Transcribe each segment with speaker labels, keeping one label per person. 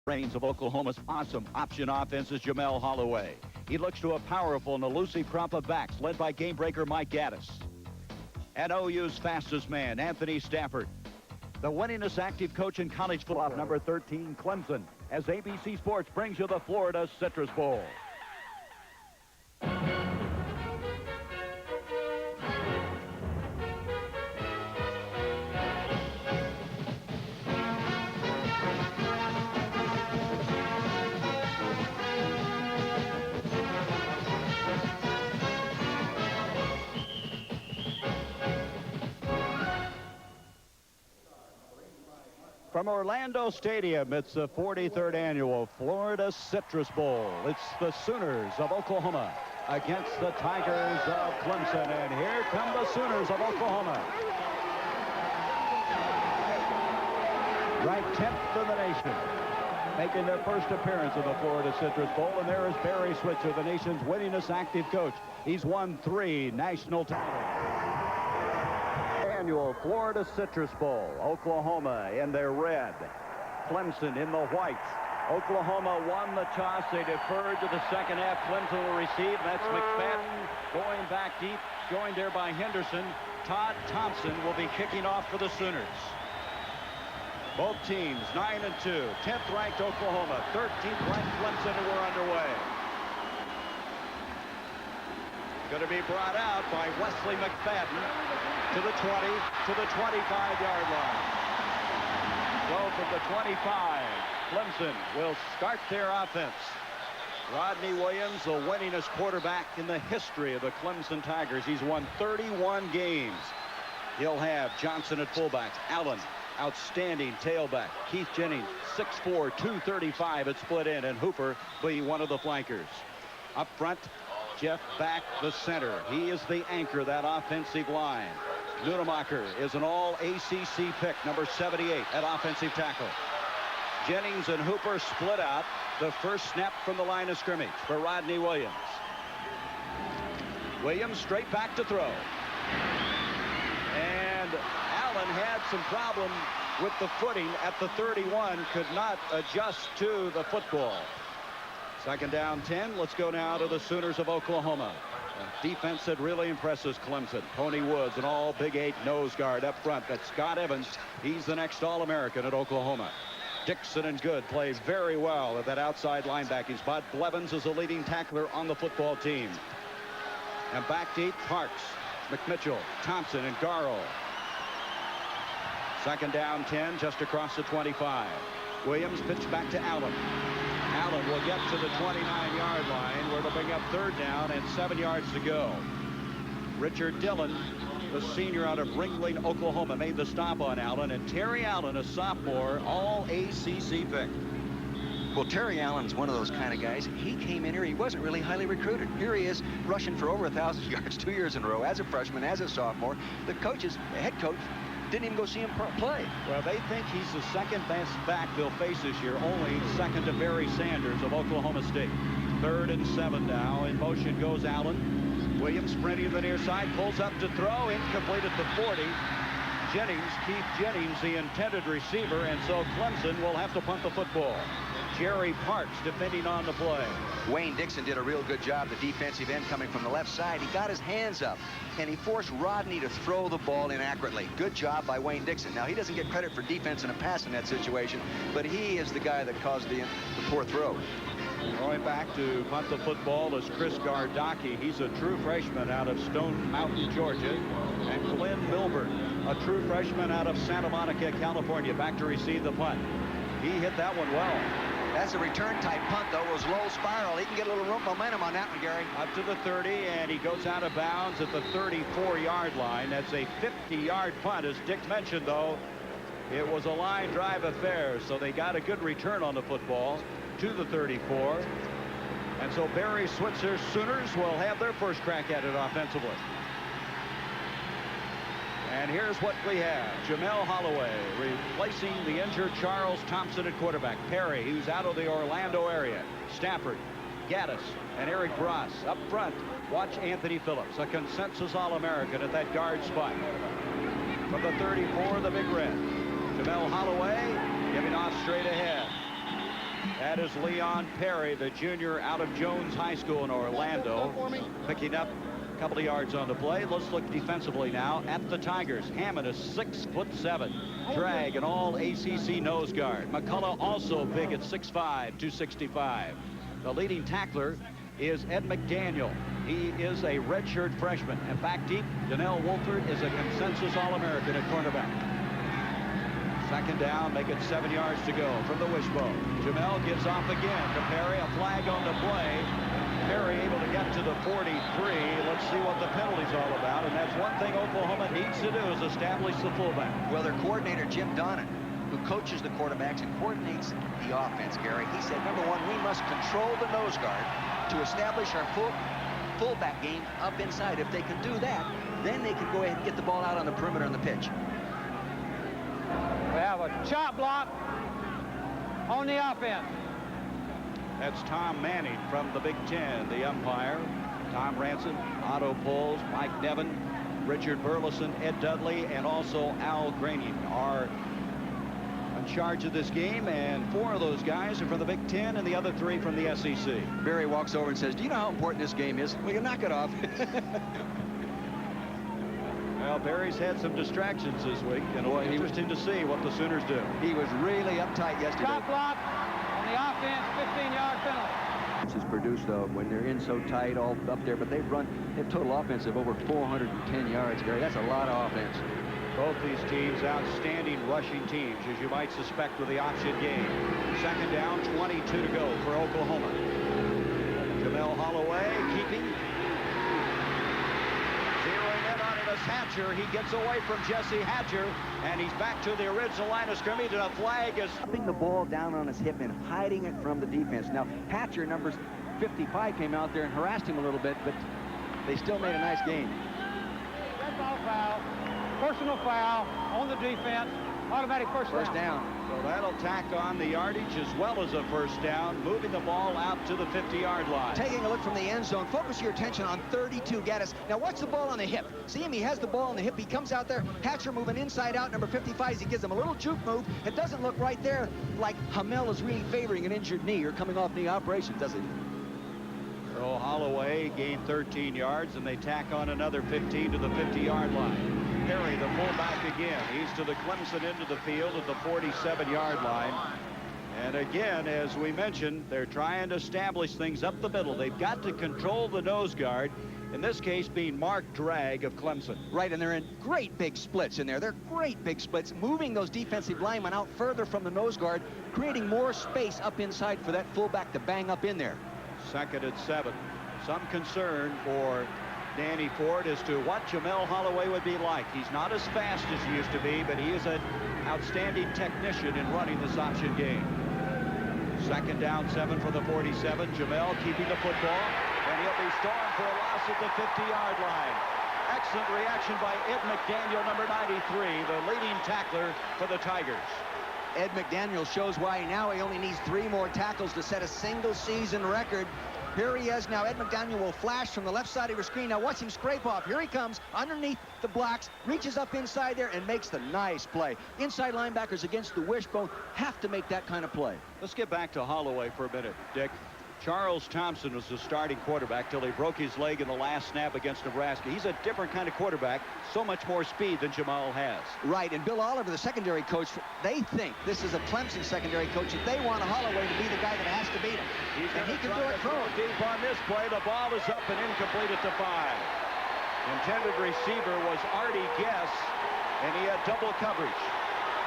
Speaker 1: Reigns of Oklahoma's awesome option offense is Jamel Holloway. He looks to a powerful and elusive crop of backs led by game breaker Mike Gaddis. And OU's fastest man, Anthony Stafford. The winningest active coach in college football, number 13, Clemson, as ABC Sports brings you the Florida Citrus Bowl. From Orlando Stadium, it's the 43rd annual Florida Citrus Bowl. It's the Sooners of Oklahoma against the Tigers of Clemson. And here come the Sooners of Oklahoma. Ranked 10th in the nation, making their first appearance in the Florida Citrus Bowl. And there is Barry Switzer, the nation's winningest active coach. He's won 3 national titles. Annual Florida Citrus Bowl. Oklahoma in their red, Clemson in the white. Oklahoma won the toss. They deferred to the second half. Clemson will receive. That's McFadden going back deep, joined there by Henderson. Todd Thompson will be kicking off for the Sooners. Both teams 9-2. 10th ranked Oklahoma, 13th ranked Clemson, and we're underway. Going to be brought out by Wesley McFadden to the 20, to the 25-yard line. So from the 25, Clemson will start their offense. Rodney Williams, the winningest quarterback in the history of the Clemson Tigers. He's won 31 games. He'll have Johnson at fullback, Allen, outstanding tailback, Keith Jennings, 6'4", 235 at split end, and Hooper be one of the flankers. Up front, Jeff Back, the center. He is the anchor of that offensive line. Nunemacher is an all-ACC pick, number 78 at offensive tackle. Jennings and Hooper split out the first snap from the line of scrimmage for Rodney Williams. Williams straight back to throw. And Allen had some problem with the footing at the 31, could not adjust to the football. Second down 10. Let's go now to the Sooners of Oklahoma. A defense that really impresses Clemson. Tony Woods, an all Big 8 nose guard up front. That's Scott Evans. He's the next All-American at Oklahoma. Dixon and Good play very well at that outside linebacking spot. Blevins is a leading tackler on the football team. And back deep, Parks, McMitchell, Thompson, and Garrow. Second down 10, just across the 25. Williams pitched back to Allen. Allen will get to the 29-yard line where they'll bring up third down and 7 yards to go. Richard Dillon, the senior out of Ringling, Oklahoma, made the stop on Allen, and Terry Allen, a sophomore, all ACC pick.
Speaker 2: Well, Terry Allen's one of those kind of guys. He came in here, he wasn't really highly recruited. Here he is rushing for over 1,000 yards 2 years in a row as a freshman, as a sophomore. The head coach, didn't even go see him play.
Speaker 1: Well, they think he's the second best back they'll face this year, only second to Barry Sanders of Oklahoma State. 3rd and 7 now. In motion goes Allen. Williams sprinting to the near side, pulls up to throw, incomplete at the 40. Jennings, Keith Jennings, the intended receiver, and so Clemson will have to punt the football. Jerry Parks defending on the play.
Speaker 2: Wayne Dixon did a real good job, the defensive end coming from the left side. He got his hands up, and he forced Rodney to throw the ball inaccurately. Good job by Wayne Dixon. Now, he doesn't get credit for defense and a pass in that situation, but he is the guy that caused the poor throw.
Speaker 1: Going back to punt the football is Chris Gardocki. He's a true freshman out of Stone Mountain, Georgia. And Glenn Milburn, a true freshman out of Santa Monica, California, back to receive the punt. He hit that one well.
Speaker 2: That's a return-type punt, though. It was low spiral. He can get a little momentum on that one, Gary.
Speaker 1: Up to the 30, and he goes out of bounds at the 34-yard line. That's a 50-yard punt. As Dick mentioned, though, it was a line drive affair, so they got a good return on the football to the 34. And so Barry Switzer's Sooners will have their first crack at it offensively. And here's what we have. Jamel Holloway replacing the injured Charles Thompson at quarterback. Perry, who's out of the Orlando area. Stafford, Gaddis, and Eric Bross. Up front, watch Anthony Phillips, a consensus All-American at that guard spot. From the 34, the Big Red. Jamel Holloway giving off straight ahead. That is Leon Perry, the junior out of Jones High School in Orlando, picking up a couple of yards on the play. Let's look defensively now at the Tigers. Hammond is 6'7", drag an all ACC nose guard. McCullough also big at 6'5", 265. The leading tackler is Ed McDaniel. He is a redshirt freshman. And back deep, Donnell Wolford is a consensus All-American at cornerback. Second down, make it 7 yards to go from the wishbone. Jamel gives off again to Perry. A flag on the play. Perry able to get to the 43. Let's see what the penalty's all about. And that's one thing Oklahoma needs to do, is establish the fullback.
Speaker 2: Well, their coordinator, Jim Donnan, who coaches the quarterbacks and coordinates the offense, Gary, he said, number one, we must control the nose guard to establish our fullback game up inside. If they can do that, then they can go ahead and get the ball out on the perimeter on the pitch.
Speaker 3: We have a chop block on the offense.
Speaker 1: That's Tom Manning from the Big Ten, the umpire. Tom Ranson, Otto Poles, Mike Nevin, Richard Burleson, Ed Dudley, and also Al Granian are in charge of this game, and 4 of those guys are from the Big Ten and the other 3 from the SEC.
Speaker 2: Barry walks over and says, do you know how important this game is? We can knock it off.
Speaker 1: Well, Barry's had some distractions this week, and it'll be interesting to see what the Sooners do.
Speaker 2: He was really uptight yesterday.
Speaker 3: Chop block on the offense, 15-yard penalty.
Speaker 2: This is produced, though, when they're in so tight, all up there, but they've total offense of over 410 yards, Gary. That's a lot of offense.
Speaker 1: Both these teams outstanding rushing teams, as you might suspect with the option game. Second down, 22 to go for Oklahoma. Jamel Holloway keeping. Zeroing in on it is Hatcher. He gets away from Jesse Hatcher, and he's back to the original line of scrimmage, and a flag is...
Speaker 2: Dropping the ball down on his hip and hiding it from the defense. Now, Hatcher, numbers 55, came out there and harassed him a little bit, but they still made a nice game.
Speaker 3: That's all foul. Personal foul on the defense. Automatic first down.
Speaker 1: So that'll tack on the yardage as well as a first down, moving the ball out to the 50-yard line.
Speaker 2: Taking a look from the end zone, focus your attention on 32, Gaddis. Now watch the ball on the hip. See him, he has the ball on the hip. He comes out there, Hatcher moving inside out, number 55. He gives him a little juke move. It doesn't look right there like Hamel is really favoring an injured knee or coming off knee operation, does it?
Speaker 1: So Holloway gained 13 yards, and they tack on another 15 to the 50-yard line. Perry, the fullback again. He's to the Clemson end of the field at the 47-yard line. And again, as we mentioned, they're trying to establish things up the middle. They've got to control the nose guard, in this case being Mark Drag of Clemson.
Speaker 2: Right, and they're in great big splits in there. They're great big splits, moving those defensive linemen out further from the nose guard, creating more space up inside for that fullback to bang up in there.
Speaker 1: Second and 7. Some concern for Danny Ford as to what Jamel Holloway would be like. He's not as fast as he used to be, but he is an outstanding technician in running this option game. Second down, 7 for the 47. Jamel keeping the football, and he'll be stormed for a loss at the 50-yard line. Excellent reaction by Ed McDaniel, number 93, the leading tackler for the Tigers.
Speaker 2: Ed McDaniel shows why now he only needs 3 more tackles to set a single-season record. Here he is now. Ed McDaniel will flash from the left side of your screen. Now watch him scrape off. Here he comes underneath the blocks, reaches up inside there and makes the nice play. Inside linebackers against the wishbone have to make that kind of play.
Speaker 1: Let's get back to Holloway for a minute, Dick. Charles Thompson was the starting quarterback till he broke his leg in the last snap against Nebraska. He's a different kind of quarterback, so much more speed than Jamal has.
Speaker 2: Right, and Bill Oliver, the secondary coach, they think this is a Clemson secondary coach, and they want Holloway to be the guy that has to beat him. And he can do it through
Speaker 1: deep on this play. The ball is up and incomplete at the 5. Intended receiver was Artie Guess, and he had double coverage.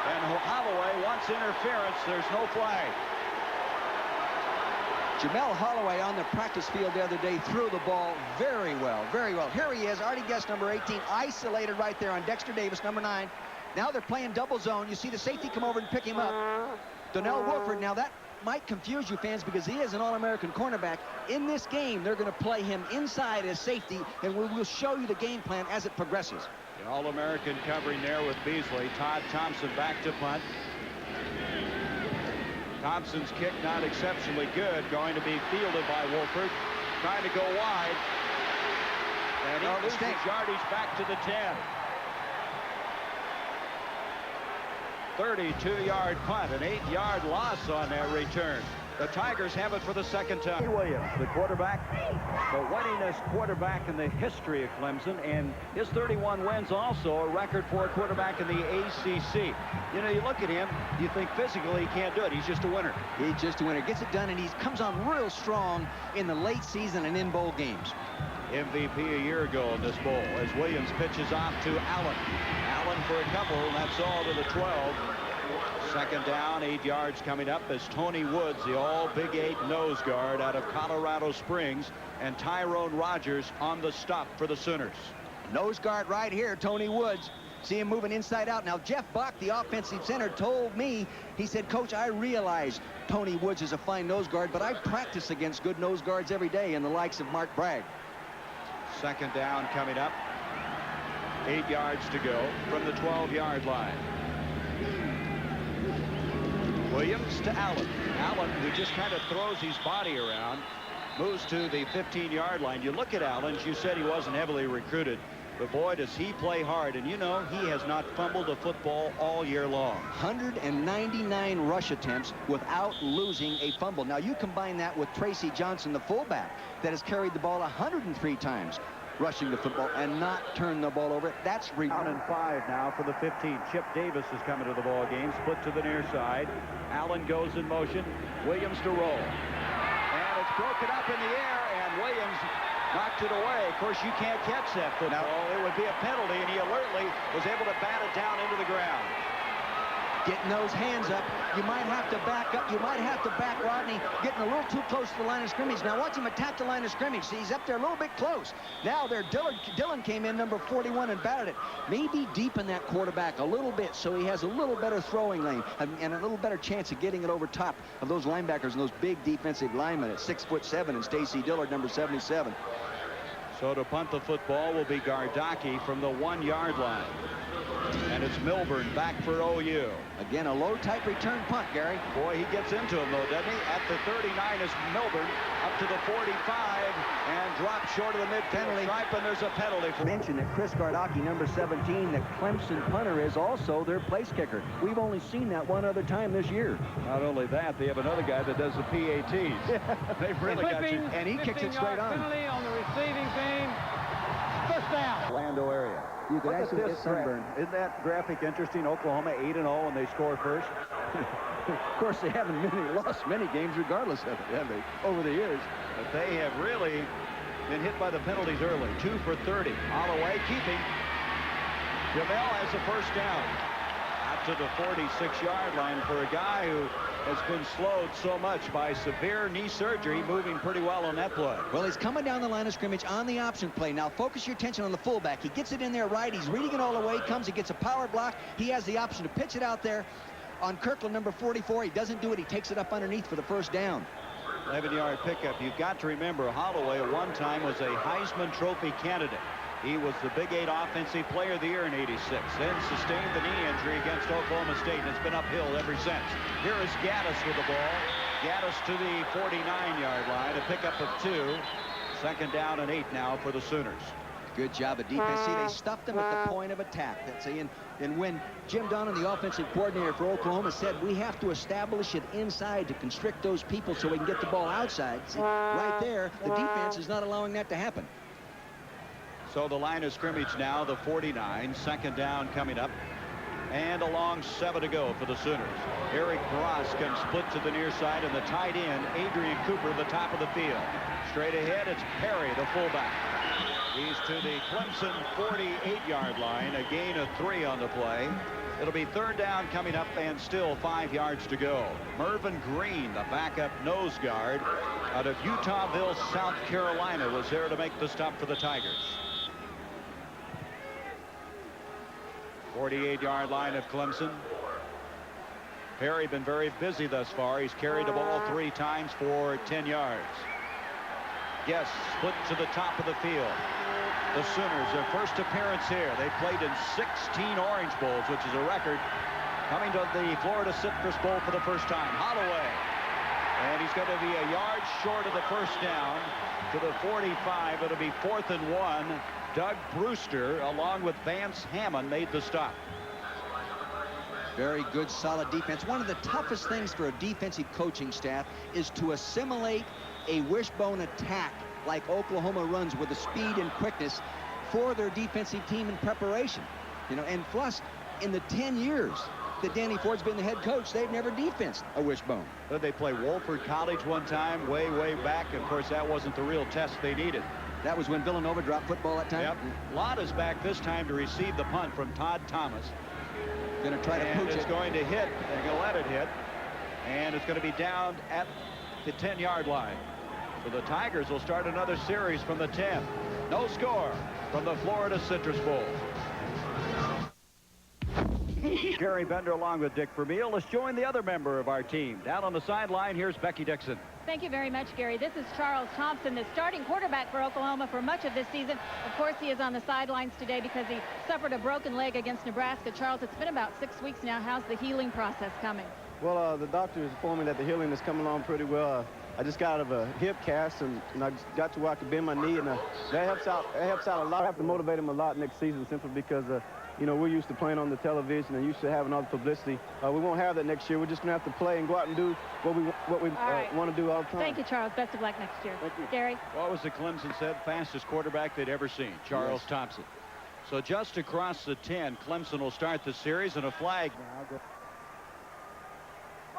Speaker 1: And Holloway wants interference. There's no flag.
Speaker 2: Jamel Holloway on the practice field the other day threw the ball very well, very well. Here he is, Artie Guest, number 18, isolated right there on Dexter Davis, number 9. Now they're playing double zone. You see the safety come over and pick him up. Donnell Wolford, now that might confuse you fans because he is an All-American cornerback. In this game, they're going to play him inside as safety, and we will show you the game plan as it progresses.
Speaker 1: The All-American covering there with Beasley. Todd Thompson back to punt. Thompson's kick not exceptionally good, going to be fielded by Wolford, trying to go wide, and he loses yardage back to the 10. 32-yard punt, an 8-yard loss on that return. The Tigers have it for the second time. Williams, the quarterback, the winningest quarterback in the history of Clemson, and his 31 wins also a record for a quarterback in the ACC. You know, you look at him, you think physically he can't do it. He's just a winner.
Speaker 2: He's just a winner. Gets it done, and he comes on real strong in the late season and in bowl games.
Speaker 1: MVP a year ago in this bowl as Williams pitches off to Allen. Allen for a couple, and that's all to the 12. Second down, 8 yards coming up as Tony Woods, the all Big 8 nose guard out of Colorado Springs, and Tyrone Rogers on the stop for the Sooners.
Speaker 2: Nose guard right here, Tony Woods. See him moving inside out. Now, Jeff Bach, the offensive center, told me, he said, Coach, I realize Tony Woods is a fine nose guard, but I practice against good nose guards every day, and the likes of Mark Bragg.
Speaker 1: Second down coming up. 8 yards to go from the 12-yard line. Williams to Allen. Allen, who just kind of throws his body around, moves to the 15-yard line. You look at Allen, you said he wasn't heavily recruited, but boy, does he play hard. And you know, he has not fumbled a football all year long.
Speaker 2: 199 rush attempts without losing a fumble. Now, you combine that with Tracy Johnson, the fullback, that has carried the ball 103 times rushing the football and not turned the ball over. That's
Speaker 1: Down and 5 now for the 15. Chip Davis is coming to the ball game. Split to the near side. Allen goes in motion. Williams to roll. And it's broken up in the air, and Williams knocked it away. Of course, you can't catch that football. It would be a penalty, and he alertly was able to bat it down into the ground.
Speaker 2: Getting those hands up. You might have to back up. You might have to back Rodney. Getting a little too close to the line of scrimmage. Now watch him attack the line of scrimmage. See, he's up there a little bit close. Now there, Dillon came in, number 41, and batted it. Maybe deep in that quarterback a little bit, so he has a little better throwing lane and a little better chance of getting it over top of those linebackers and those big defensive linemen at 6'7" and Stacy Dillard, number 77.
Speaker 1: So to punt the football will be Gardocki from the 1-yard line. And it's Milburn back for OU.
Speaker 2: Again, a low-type return punt, Gary.
Speaker 1: Boy, he gets into him, though, doesn't he? At the 39 is Milburn, up to the 45, and dropped short of the mid-penalty stripe, and there's a penalty.
Speaker 2: Mention that Chris Gardocki, number 17, the Clemson punter, is also their place kicker. We've only seen that one other time this year.
Speaker 1: Not only that, they have another guy that does the PATs. They've really got you.
Speaker 2: And he kicks it straight on.
Speaker 3: Penalty on the receiving team. First down.
Speaker 1: Orlando area.
Speaker 2: You could actually get sunburned.
Speaker 1: Isn't that graphic interesting? Oklahoma 8-0 and they score first.
Speaker 2: Of course, they haven't lost many games regardless of it, have they, over the years?
Speaker 1: But they have really been hit by the penalties early. 2 for 30. Holloway keeping. Jamel has a first down. Out to the 46-yard line for a guy who has been slowed so much by severe knee surgery, moving pretty well on that play.
Speaker 2: Well, he's coming down the line of scrimmage on the option play. Now, focus your attention on the fullback. He gets it in there right. He's reading it all the way. Comes, he gets a power block. He has the option to pitch it out there on Kirkland, number 44. He doesn't do it. He takes it up underneath for the first down.
Speaker 1: 11-yard pickup. You've got to remember, Holloway at one time was a Heisman Trophy candidate. He was the Big 8 Offensive Player of the Year in '86, then sustained the knee injury against Oklahoma State, and it's been uphill ever since. Here is Gaddis with the ball. Gaddis to the 49-yard line, a pickup of 2. Second down and 8 now for the Sooners.
Speaker 2: Good job of defense. See, they stuffed them at the point of attack. That's and when Jim Donnan, the offensive coordinator for Oklahoma, said we have to establish it inside to constrict those people so we can get the ball outside. See, right there, the defense is not allowing that to happen.
Speaker 1: So the line of scrimmage now, the 49. Second down coming up. And a long 7 to go for the Sooners. Eric Ross can split to the near side, and the tight end, Adrian Cooper, the top of the field. Straight ahead, it's Perry, the fullback. He's to the Clemson 48-yard line, a gain of 3 on the play. It'll be third down coming up and still 5 yards to go. Mervyn Green, the backup nose guard out of Utahville, South Carolina, was there to make the stop for the Tigers. 48-yard line of Clemson. Perry been very busy thus far. He's carried the ball 3 times for 10 yards. Guest split to the top of the field. The Sooners, their first appearance here. They played in 16 Orange Bowls, which is a record. Coming to the Florida Citrus Bowl for the first time. Holloway. And he's going to be a yard short of the first down to the 45. It'll be 4th and 1. Doug Brewster, along with Vance Hammond, made the stop.
Speaker 2: Very good, solid defense. One of the toughest things for a defensive coaching staff is to assimilate a wishbone attack like Oklahoma runs with the speed and quickness for their defensive team in preparation. You know, and plus, in the 10 years that Danny Ford's been the head coach, they've never defensed a wishbone.
Speaker 1: But they play Wolford College one time, way back. Of course, that wasn't the real test they needed.
Speaker 2: That was when Villanova dropped football that time?
Speaker 1: Yep. Lott is back this time to receive the punt from Todd Thomas.
Speaker 2: Going to try to pooch it.
Speaker 1: It's going to hit. They're going to let it hit. And it's going to be down at the 10-yard line. So the Tigers will start another series from the 10. No score from the Florida Citrus Bowl. Gary Bender along with Dick Vermeil. Let's join the other member of our team. Down on the sideline, here's Becky Dixon.
Speaker 4: Thank you very much, Gary. This is Charles Thompson, the starting quarterback for Oklahoma for much of this season. Of course, he is on the sidelines today because he suffered a broken leg against Nebraska. Charles, it's been about 6 weeks now. How's the healing process coming?
Speaker 5: Well, the doctor is informing me that the healing is coming along pretty well. I just got out of a hip cast, and I just got to where I could bend my knee, and that helps out. It helps out a lot. I have to motivate him a lot next season simply because, you know, we're used to playing on the television and used to having all the publicity. We won't have that next year. We're just going to have to play and go out and do what we want to do all the time.
Speaker 4: Thank you, Charles. Best of luck next year.
Speaker 5: Thank you.
Speaker 4: Gary?
Speaker 1: What was the Clemson said? Fastest quarterback they'd ever seen, Charles Thompson. So just across the 10, Clemson will start the series, and a flag.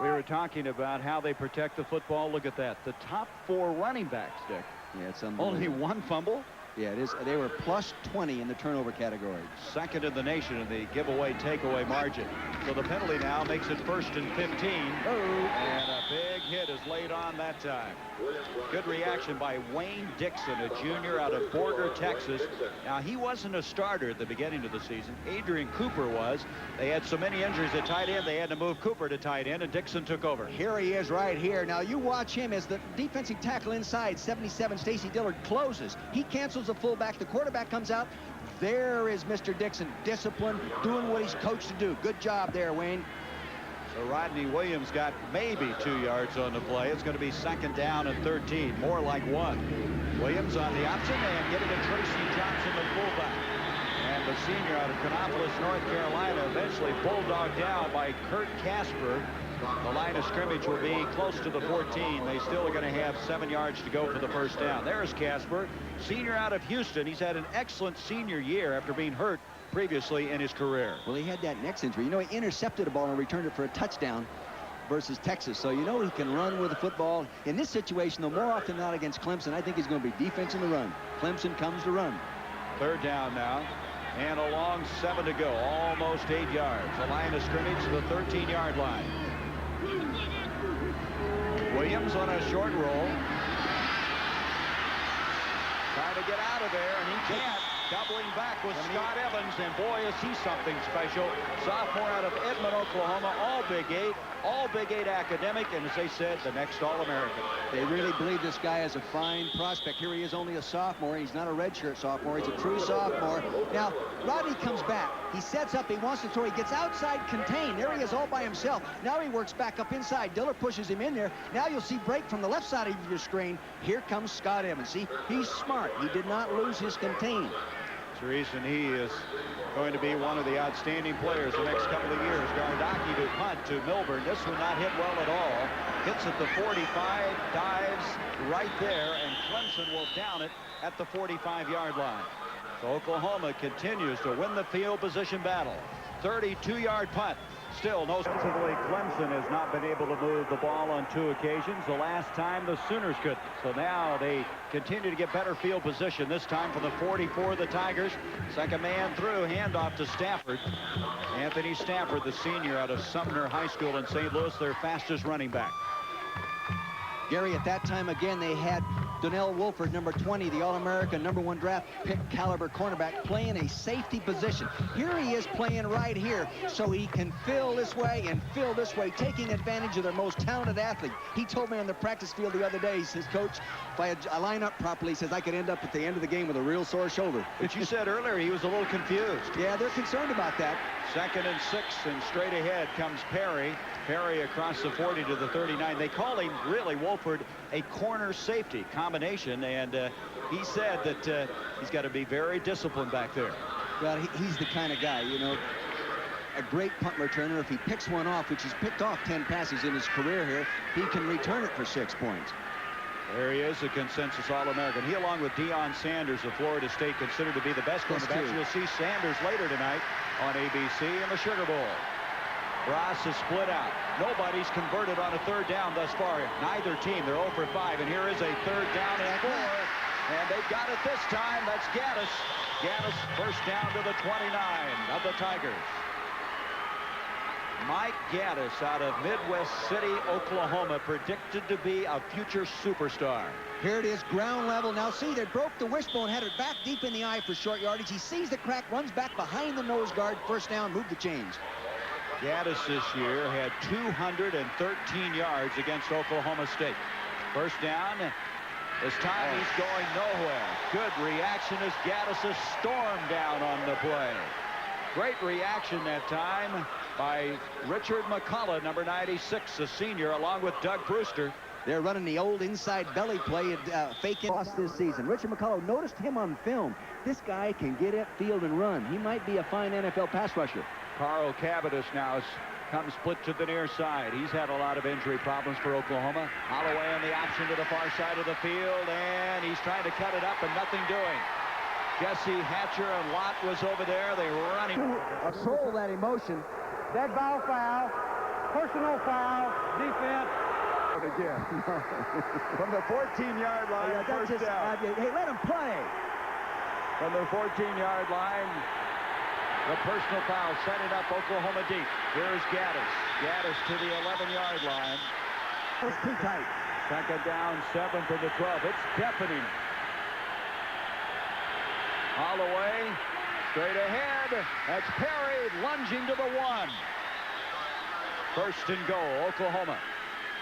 Speaker 1: We were talking about how they protect the football. Look at that. The top 4 running backs, Dick.
Speaker 2: Yeah, it's
Speaker 1: only 1 fumble.
Speaker 2: Yeah, it is. They were plus 20 in the turnover category.
Speaker 1: Second in the nation in the giveaway takeaway margin. So the penalty now makes it 1st and 15. And a big hit is laid on that time. Good reaction by Wayne Dixon, a junior out of Borger, Texas. Now, he wasn't a starter at the beginning of the season. Adrian Cooper was. They had so many injuries at tight end, they had to move Cooper to tight end, and Dixon took over.
Speaker 2: Here he is right here. Now, you watch him as the defensive tackle inside, 77, Stacy Dillard, closes. He cancels the fullback. The quarterback comes out. There is Mr. Dixon, disciplined, doing what he's coached to do. Good job there, Wayne.
Speaker 1: So Rodney Williams got maybe 2 yards on the play. It's going to be 2nd down and 13, more like 1. Williams on the option and getting to Tracy Johnson, the fullback. And the senior out of Kannapolis, North Carolina, eventually bulldogged down by Kurt Casper. The line of scrimmage will be close to the 14. They still are going to have 7 yards to go for the first down. There's Casper, senior out of Houston. He's had an excellent senior year after being hurt previously in his career.
Speaker 2: Well, he had that neck injury. You know, he intercepted a ball and returned it for a touchdown versus Texas. So you know he can run with the football. In this situation, though, more often than not against Clemson, I think he's going to be defense in the run. Clemson comes to run.
Speaker 1: 3rd down now. And a long 7 to go. Almost 8 yards. The line of scrimmage to the 13-yard line. Williams on a short roll. Trying to get out of there, and he can't. Doubling back with Scott Evans, and boy, is he something special. Sophomore out of Edmond, Oklahoma, all Big 8 academic, and as they said, the next All-American.
Speaker 2: They really believe this guy is a fine prospect. Here he is, only a sophomore. He's not a redshirt sophomore. He's a true sophomore. Now, Rodney comes back. He sets up. He wants to throw. He gets outside contained. There he is all by himself. Now he works back up inside. Dillard pushes him in there. Now you'll see break from the left side of your screen. Here comes Scott Evans. See, he's smart. He did not lose his contain.
Speaker 1: The reason he is going to be one of the outstanding players the next couple of years. Gardocki to punt to Milburn. This one not hit well at all. Hits at the 45, dives right there, and Clemson will down it at the 45-yard line. So Oklahoma continues to win the field position battle. 32-yard punt. Still no. Defensively, Clemson has not been able to move the ball on 2 occasions. The last time the Sooners couldn't. So now they continue to get better field position. This time from the 44 of the Tigers. Second man through. Handoff to Stafford. Anthony Stafford, the senior out of Sumner High School in St. Louis, their fastest running back.
Speaker 2: Gary, at that time, again, they had Donnell Wolford, number 20, the All-American, #1 draft pick caliber cornerback, playing a safety position. Here he is playing right here, so he can fill this way and fill this way, taking advantage of their most talented athlete. He told me on the practice field the other day, he says, Coach, if I line up properly, he says, I could end up at the end of the game with a real sore shoulder.
Speaker 1: But you said earlier he was a little confused.
Speaker 2: Yeah, they're concerned about that.
Speaker 1: 2nd and 6, and straight ahead comes Perry. Perry across the 40 to the 39. They call him, really, Wolford, a corner safety combination, and he said that he's got to be very disciplined back there.
Speaker 2: Well, he's the kind of guy, you know. a great punt returner. If he picks one off, which he's picked off 10 passes in his career here, he can return it for 6 points.
Speaker 1: There he is, a consensus All-American. He, along with Deion Sanders of Florida State, considered to be the best cornerback. You'll see Sanders later tonight on ABC in the Sugar Bowl. Ross is split out. Nobody's converted on a third down thus far. Neither team. They're 0 for 5. And here is a third down and 4. And they've got it this time. That's Gaddis. Gaddis first down to the 29 of the Tigers. Mike Gaddis out of Midwest City, Oklahoma, predicted to be a future superstar.
Speaker 2: Here it is, ground level. Now see, they broke the wishbone, had it back deep in the eye for short yardage. He sees the crack, runs back behind the nose guard. First down, move the chains.
Speaker 1: Gaddis this year had 213 yards against Oklahoma State. First down. This time he's going nowhere. Good reaction as Gaddis has stormed down on the play. Great reaction that time by Richard McCullough, number 96, a senior, along with Doug Brewster.
Speaker 2: They're running the old inside belly play and fake it. Lost this season. Richard McCullough noticed him on film. This guy can get upfield and run. He might be a fine NFL pass rusher.
Speaker 1: Carl Cavadas now has come split to the near side. He's had a lot of injury problems for Oklahoma. Holloway on the option to the far side of the field, and he's trying to cut it up and nothing doing. Jesse Hatcher and Lott was over there. They were running.
Speaker 2: Control that emotion.
Speaker 3: Dead ball foul, personal foul, defense.
Speaker 1: Again. From the 14-yard line, first down.
Speaker 2: Hey, let him play.
Speaker 1: From the 14-yard line, the personal foul setting up Oklahoma deep. Here's Gaddis. Gaddis to the 11-yard line.
Speaker 2: That's too tight.
Speaker 1: Second down, 7 from the 12. It's deafening. Holloway straight ahead. That's Perry lunging to the 1. First and goal, Oklahoma.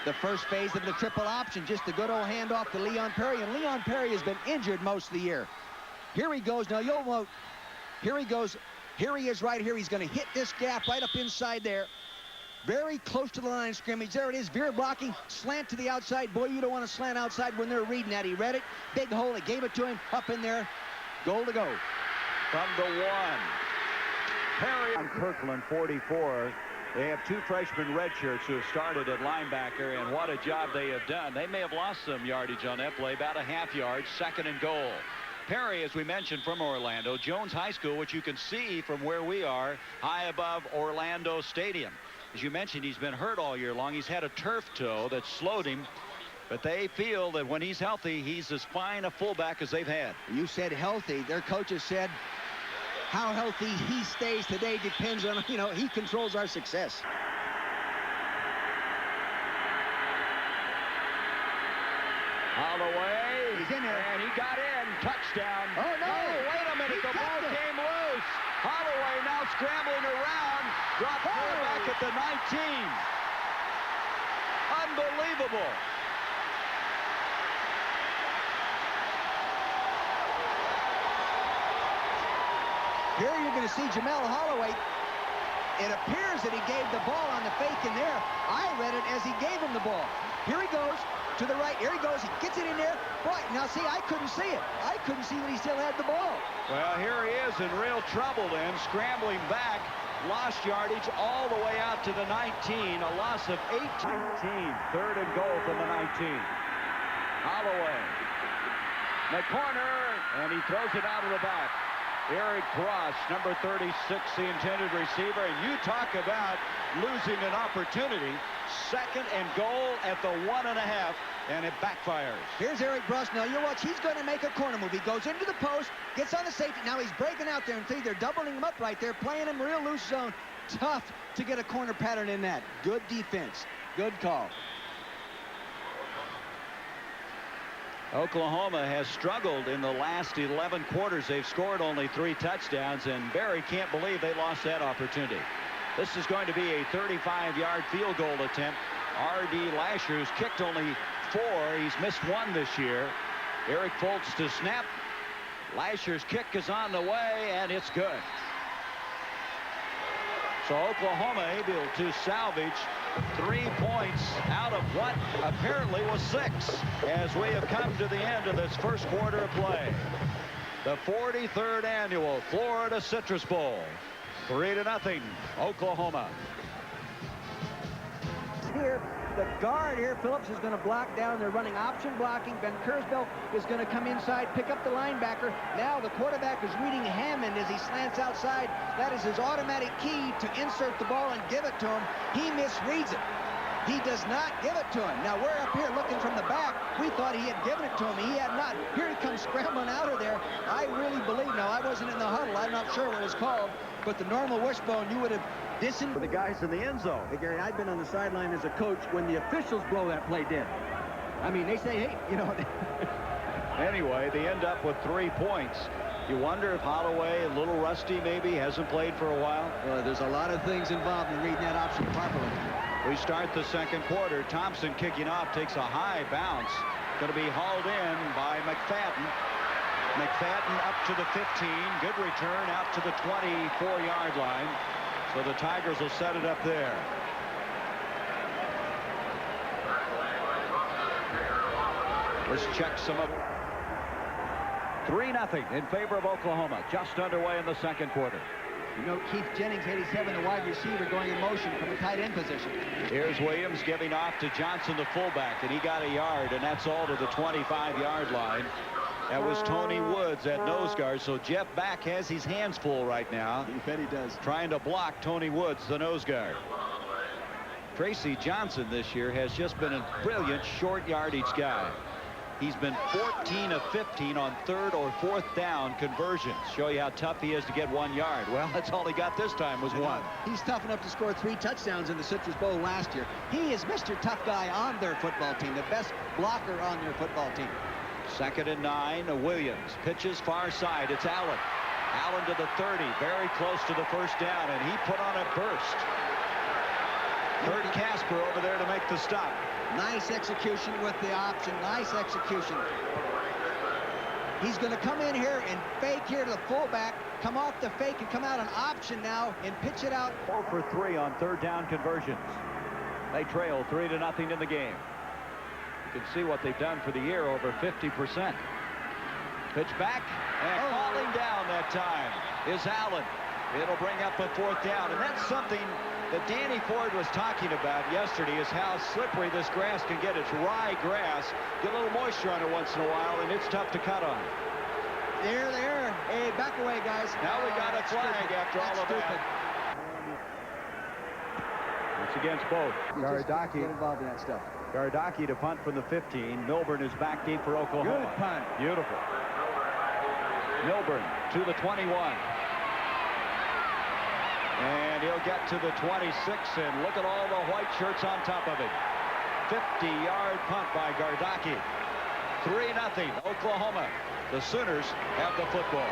Speaker 2: The first phase of the triple option, just a good old handoff to Leon Perry, and Leon Perry has been injured most of the year. Here he goes. Now you'll note, here he goes. Here he is right here. He's going to hit this gap right up inside there. Very close to the line of scrimmage. There it is, veer blocking, slant to the outside. Boy, you don't want to slant outside when they're reading that. He read it, big hole, it gave it to him, up in there. Goal to go.
Speaker 1: From the 1. Perry on Kirkland, 44. They have 2 freshman redshirts who have started at linebacker, and what a job they have done. They may have lost some yardage on that play, about a half yard, second and goal. Perry, as we mentioned, from Orlando, Jones High School, which you can see from where we are, high above Orlando Stadium. As you mentioned, he's been hurt all year long. He's had a turf toe that slowed him, but they feel that when he's healthy, he's as fine a fullback as they've had.
Speaker 2: You said healthy. Their coaches said how healthy he stays today depends on, you know, he controls our success.
Speaker 1: Holloway,
Speaker 2: he's in there,
Speaker 1: and he got in. Touchdown.
Speaker 2: Oh no,
Speaker 1: wait a minute, the ball came loose. Holloway now scrambling around, dropped back at the 19. Unbelievable.
Speaker 2: Here you're going to see Jamel Holloway. It appears that he gave the ball on the fake in there. I read it as he gave him the ball. Here he goes to the right. Here he goes. He gets it in there. Boy, now see, I couldn't see it. I couldn't see that he still had the ball.
Speaker 1: Well, here he is in real trouble then, scrambling back. Lost yardage all the way out to the 19. A loss of 18. Third and goal from the 19. Holloway. The corner, and he throws it out of the back. Eric Cross, number 36, the intended receiver. And you talk about losing an opportunity. Second and goal at the 1.5, and it backfires.
Speaker 2: Here's Eric Cross. Now you watch. He's going to make a corner move. He goes into the post, gets on the safety. Now he's breaking out there, and see, they're doubling him up right there, playing him real loose zone. Tough to get a corner pattern in that. Good defense. Good call.
Speaker 1: Oklahoma has struggled in the last 11 quarters. They've scored only 3 touchdowns, and Barry can't believe they lost that opportunity. This is going to be a 35-yard field goal attempt. R.D. Lasher's kicked only 4. He's missed 1 this year. Eric Foltz to snap. Lasher's kick is on the way, and it's good. So Oklahoma able to salvage 3 points out of what apparently was 6 as we have come to the end of this first quarter of play. The 43rd annual Florida Citrus Bowl. 3-0, Oklahoma.
Speaker 6: Here, the guard here, Phillips, is going to block down. They're running option blocking. Ben Kurzbell is going to come inside, pick up the linebacker. Now the quarterback is reading Hammond as he slants outside. That is his automatic key to insert the ball and give it to him. He misreads it. He does not give it to him. Now we're up here looking from the back. We thought he had given it to him. He had not. Here he comes scrambling out of there. I really believe, now I wasn't in the huddle. I'm not sure what it was called, but the normal wishbone, you would have
Speaker 1: For the guys in the end zone.
Speaker 6: Hey, Gary, I've been on the sideline as a coach when the officials blow that play dead. I mean, they say, hey, you know.
Speaker 1: Anyway, they end up with 3 points. You wonder if Holloway, a little rusty maybe, hasn't played for a while.
Speaker 6: There's a lot of things involved in reading that option properly.
Speaker 1: We start the second quarter. Thompson kicking off, takes a high bounce. Going to be hauled in by McFadden. McFadden up to the 15. Good return out to the 24-yard line. So the Tigers will set it up there. Let's check some of 3-0 in favor of Oklahoma. Just underway in the second quarter.
Speaker 6: You know, Keith Jennings, 87, the wide receiver, going in motion from the tight end position.
Speaker 1: Here's Williams giving off to Johnson, the fullback, and he got a yard, and that's all to the 25-yard line. That was Tony Woods at nose guard, so Jeff Back has his hands full right now.
Speaker 6: You bet he does.
Speaker 1: Trying to block Tony Woods, the nose guard. Tracy Johnson this year has just been a brilliant short yardage guy. He's been 14 of 15 on third or fourth down conversions. Show you how tough he is to get 1 yard. Well, that's all he got this time was 1.
Speaker 6: He's tough enough to score 3 touchdowns in the Citrus Bowl last year. He is Mr. Tough Guy on their football team, the best blocker on their football team.
Speaker 1: 2nd and 9. Williams pitches far side. It's Allen. Allen to the 30, very close to the first down, and he put on a burst. Kurt Casper over there to make the stop.
Speaker 6: Nice execution with the option. Nice execution. He's going to come in here and fake here to the fullback, come off the fake and come out an option now and pitch it out.
Speaker 1: 4 for 3 on third down conversions. They trail 3-0 in the game. You can see what they've done for the year, over 50%. Pitch back, and falling down that time is Allen. It'll bring up a 4th down, and that's something that Danny Ford was talking about yesterday, is how slippery this grass can get. It's rye grass. Get a little moisture on it once in a while, and it's tough to cut on.
Speaker 6: There. Hey, back away, guys.
Speaker 1: Now we got a flag after all of that. It's against both.
Speaker 6: Garadaki. Get involved in that stuff.
Speaker 1: Garadaki to punt from the 15. Milburn is back deep for Oklahoma.
Speaker 6: Good punt.
Speaker 1: Beautiful. Milburn to the 21. And he'll get to the 26, and look at all the white shirts on top of it. 50-yard punt by Gardaki. 3-0 Oklahoma. The Sooners have the football.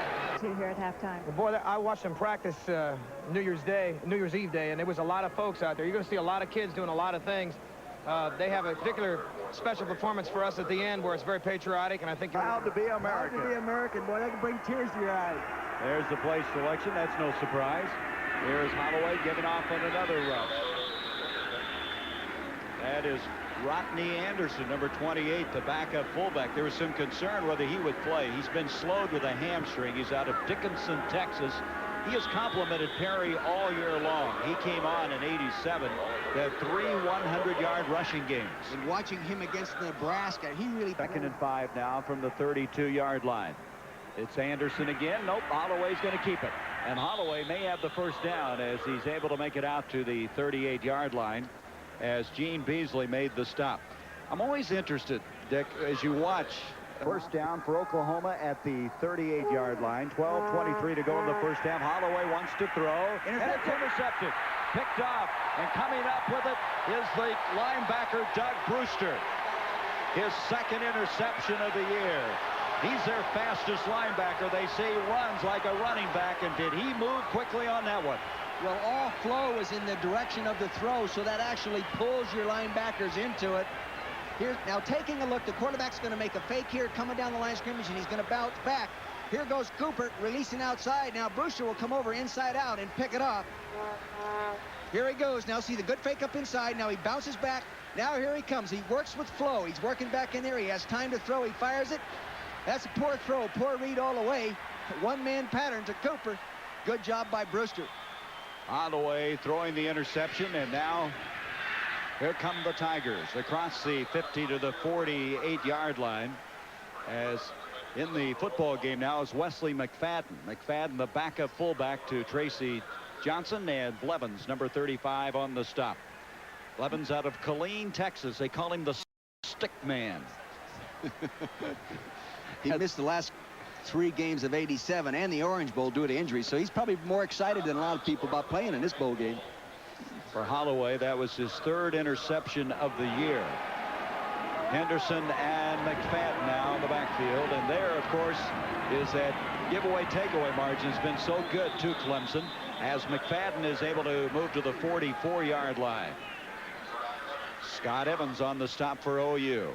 Speaker 7: Here at halftime.
Speaker 3: Well, boy, I watched them practice New Year's Eve day, and there was a lot of folks out there. You're going to see a lot of kids doing a lot of things. They have a particular special performance for us at the end where it's very patriotic, and I think
Speaker 1: proud to be American.
Speaker 6: Proud to be American, boy. That can bring tears to your eyes.
Speaker 1: There's the play selection. That's no surprise. Here's Holloway giving off on another rush. That is Rodney Anderson, number 28, the backup fullback. There was some concern whether he would play. He's been slowed with a hamstring. He's out of Dickinson, Texas. He has complimented Perry all year long. He came on in '87. They had 3 100-yard rushing games.
Speaker 6: And watching him against Nebraska, he really...
Speaker 1: 2nd and 5 now from the 32-yard line. It's Anderson again. Nope, Holloway's going to keep it. And Holloway may have the first down as he's able to make it out to the 38-yard line as Gene Beasley made the stop. I'm always interested, Dick, as you watch. First down for Oklahoma at the 38-yard line. 12:23 to go in the first half. Holloway wants to throw, and it's intercepted. Picked off, and coming up with it is the linebacker, Doug Brewster. His 2nd interception of the year. He's their fastest linebacker. They say he runs like a running back, and did he move quickly on that one?
Speaker 6: Well, all flow is in the direction of the throw, so that actually pulls your linebackers into it. Here, now taking a look, the quarterback's going to make a fake here, coming down the line of scrimmage, and he's going to bounce back. Here goes Cooper, releasing outside. Now Brewster will come over inside out and pick it up. Here he goes. Now see the good fake up inside. Now he bounces back. Now here he comes. He works with flow. He's working back in there. He has time to throw. He fires it. That's a poor throw, poor read all the way. One-man pattern to Cooper. Good job by Brewster.
Speaker 1: Holloway throwing the interception, and now here come the Tigers across the 50 to the 48-yard line. As in the football game now is Wesley McFadden. McFadden, the backup fullback to Tracy Johnson, and Blevins, number 35, on the stop. Blevins out of Killeen, Texas. They call him the stick man.
Speaker 2: He missed the last 3 games of '87 and the Orange Bowl due to injury, so he's probably more excited than a lot of people about playing in this bowl game.
Speaker 1: For Holloway, that was his 3rd interception of the year. Henderson and McFadden now in the backfield, and there, of course, is that giveaway takeaway margin has been so good to Clemson, as McFadden is able to move to the 44-yard line. Scott Evans on the stop for OU.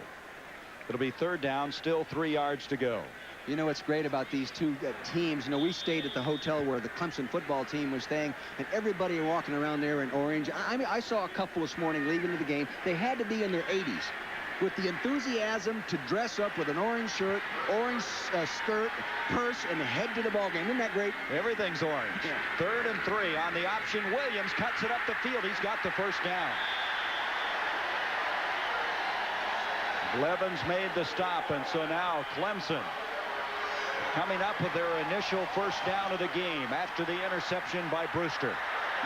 Speaker 1: It'll be 3rd down, still 3 yards to go.
Speaker 2: You know what's great about these two teams? You know, we stayed at the hotel where the Clemson football team was staying, and everybody walking around there in orange. I mean, I saw a couple this morning leaving the game. They had to be in their 80s with the enthusiasm to dress up with an orange shirt, orange skirt, purse, and head to the ball game. Isn't that great?
Speaker 1: Everything's orange. Yeah. 3rd and 3 on the option. Williams cuts it up the field. He's got the first down. Blevins made the stop, and so now Clemson coming up with their initial first down of the game after the interception by Brewster.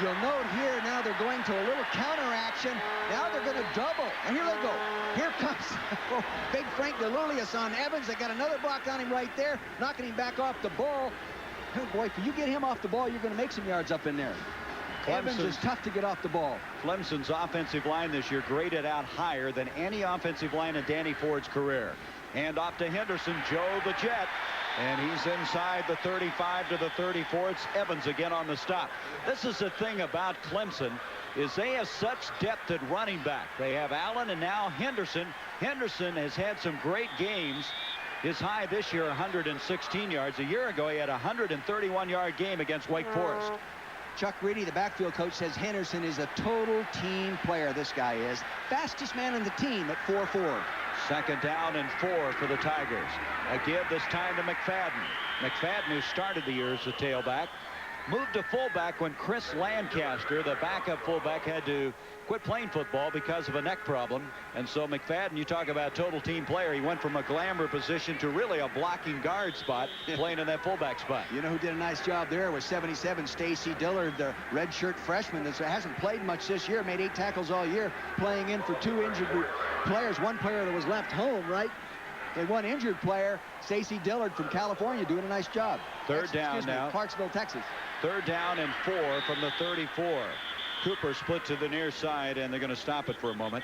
Speaker 6: You'll note here now they're going to a little counter action. Now they're going to double. And here they go. Here comes big Frank DeLulius on Evans. They got another block on him right there, knocking him back off the ball. Oh boy, if you get him off the ball, you're going to make some yards up in there. Evans is tough to get off the ball.
Speaker 1: Clemson's offensive line this year graded out higher than any offensive line in Danny Ford's career. And off to Henderson, Joe the Jet. And he's inside the 35 to the 34. It's Evans again on the stop. This is the thing about Clemson, is they have such depth at running back. They have Allen and now Henderson. Henderson has had some great games. His high this year, 116 yards. A year ago, he had a 131-yard game against Wake Forest.
Speaker 6: Chuck Reedy, the backfield coach, says Henderson is a total team player. This guy is. Fastest man on the team at 4'4".
Speaker 1: 2nd down and 4 for the Tigers. A give this time to McFadden. McFadden, who started the year as a tailback, moved to fullback when Chris Lancaster, the backup fullback, had to quit playing football because of a neck problem. And so McFadden, you talk about total team player, he went from a glamour position to really a blocking guard spot, playing in that fullback spot.
Speaker 6: You know who did a nice job there was 77 Stacy Dillard, the redshirt freshman that hasn't played much this year, made 8 tackles all year, playing in for 2 injured players. One player that was left home, right? And 1 injured player, Stacy Dillard from California, doing a nice job.
Speaker 1: 3rd down now.
Speaker 6: Clarksville, Texas.
Speaker 1: 3rd down and 4 from the 34. Cooper split to the near side, and they're going to stop it for a moment.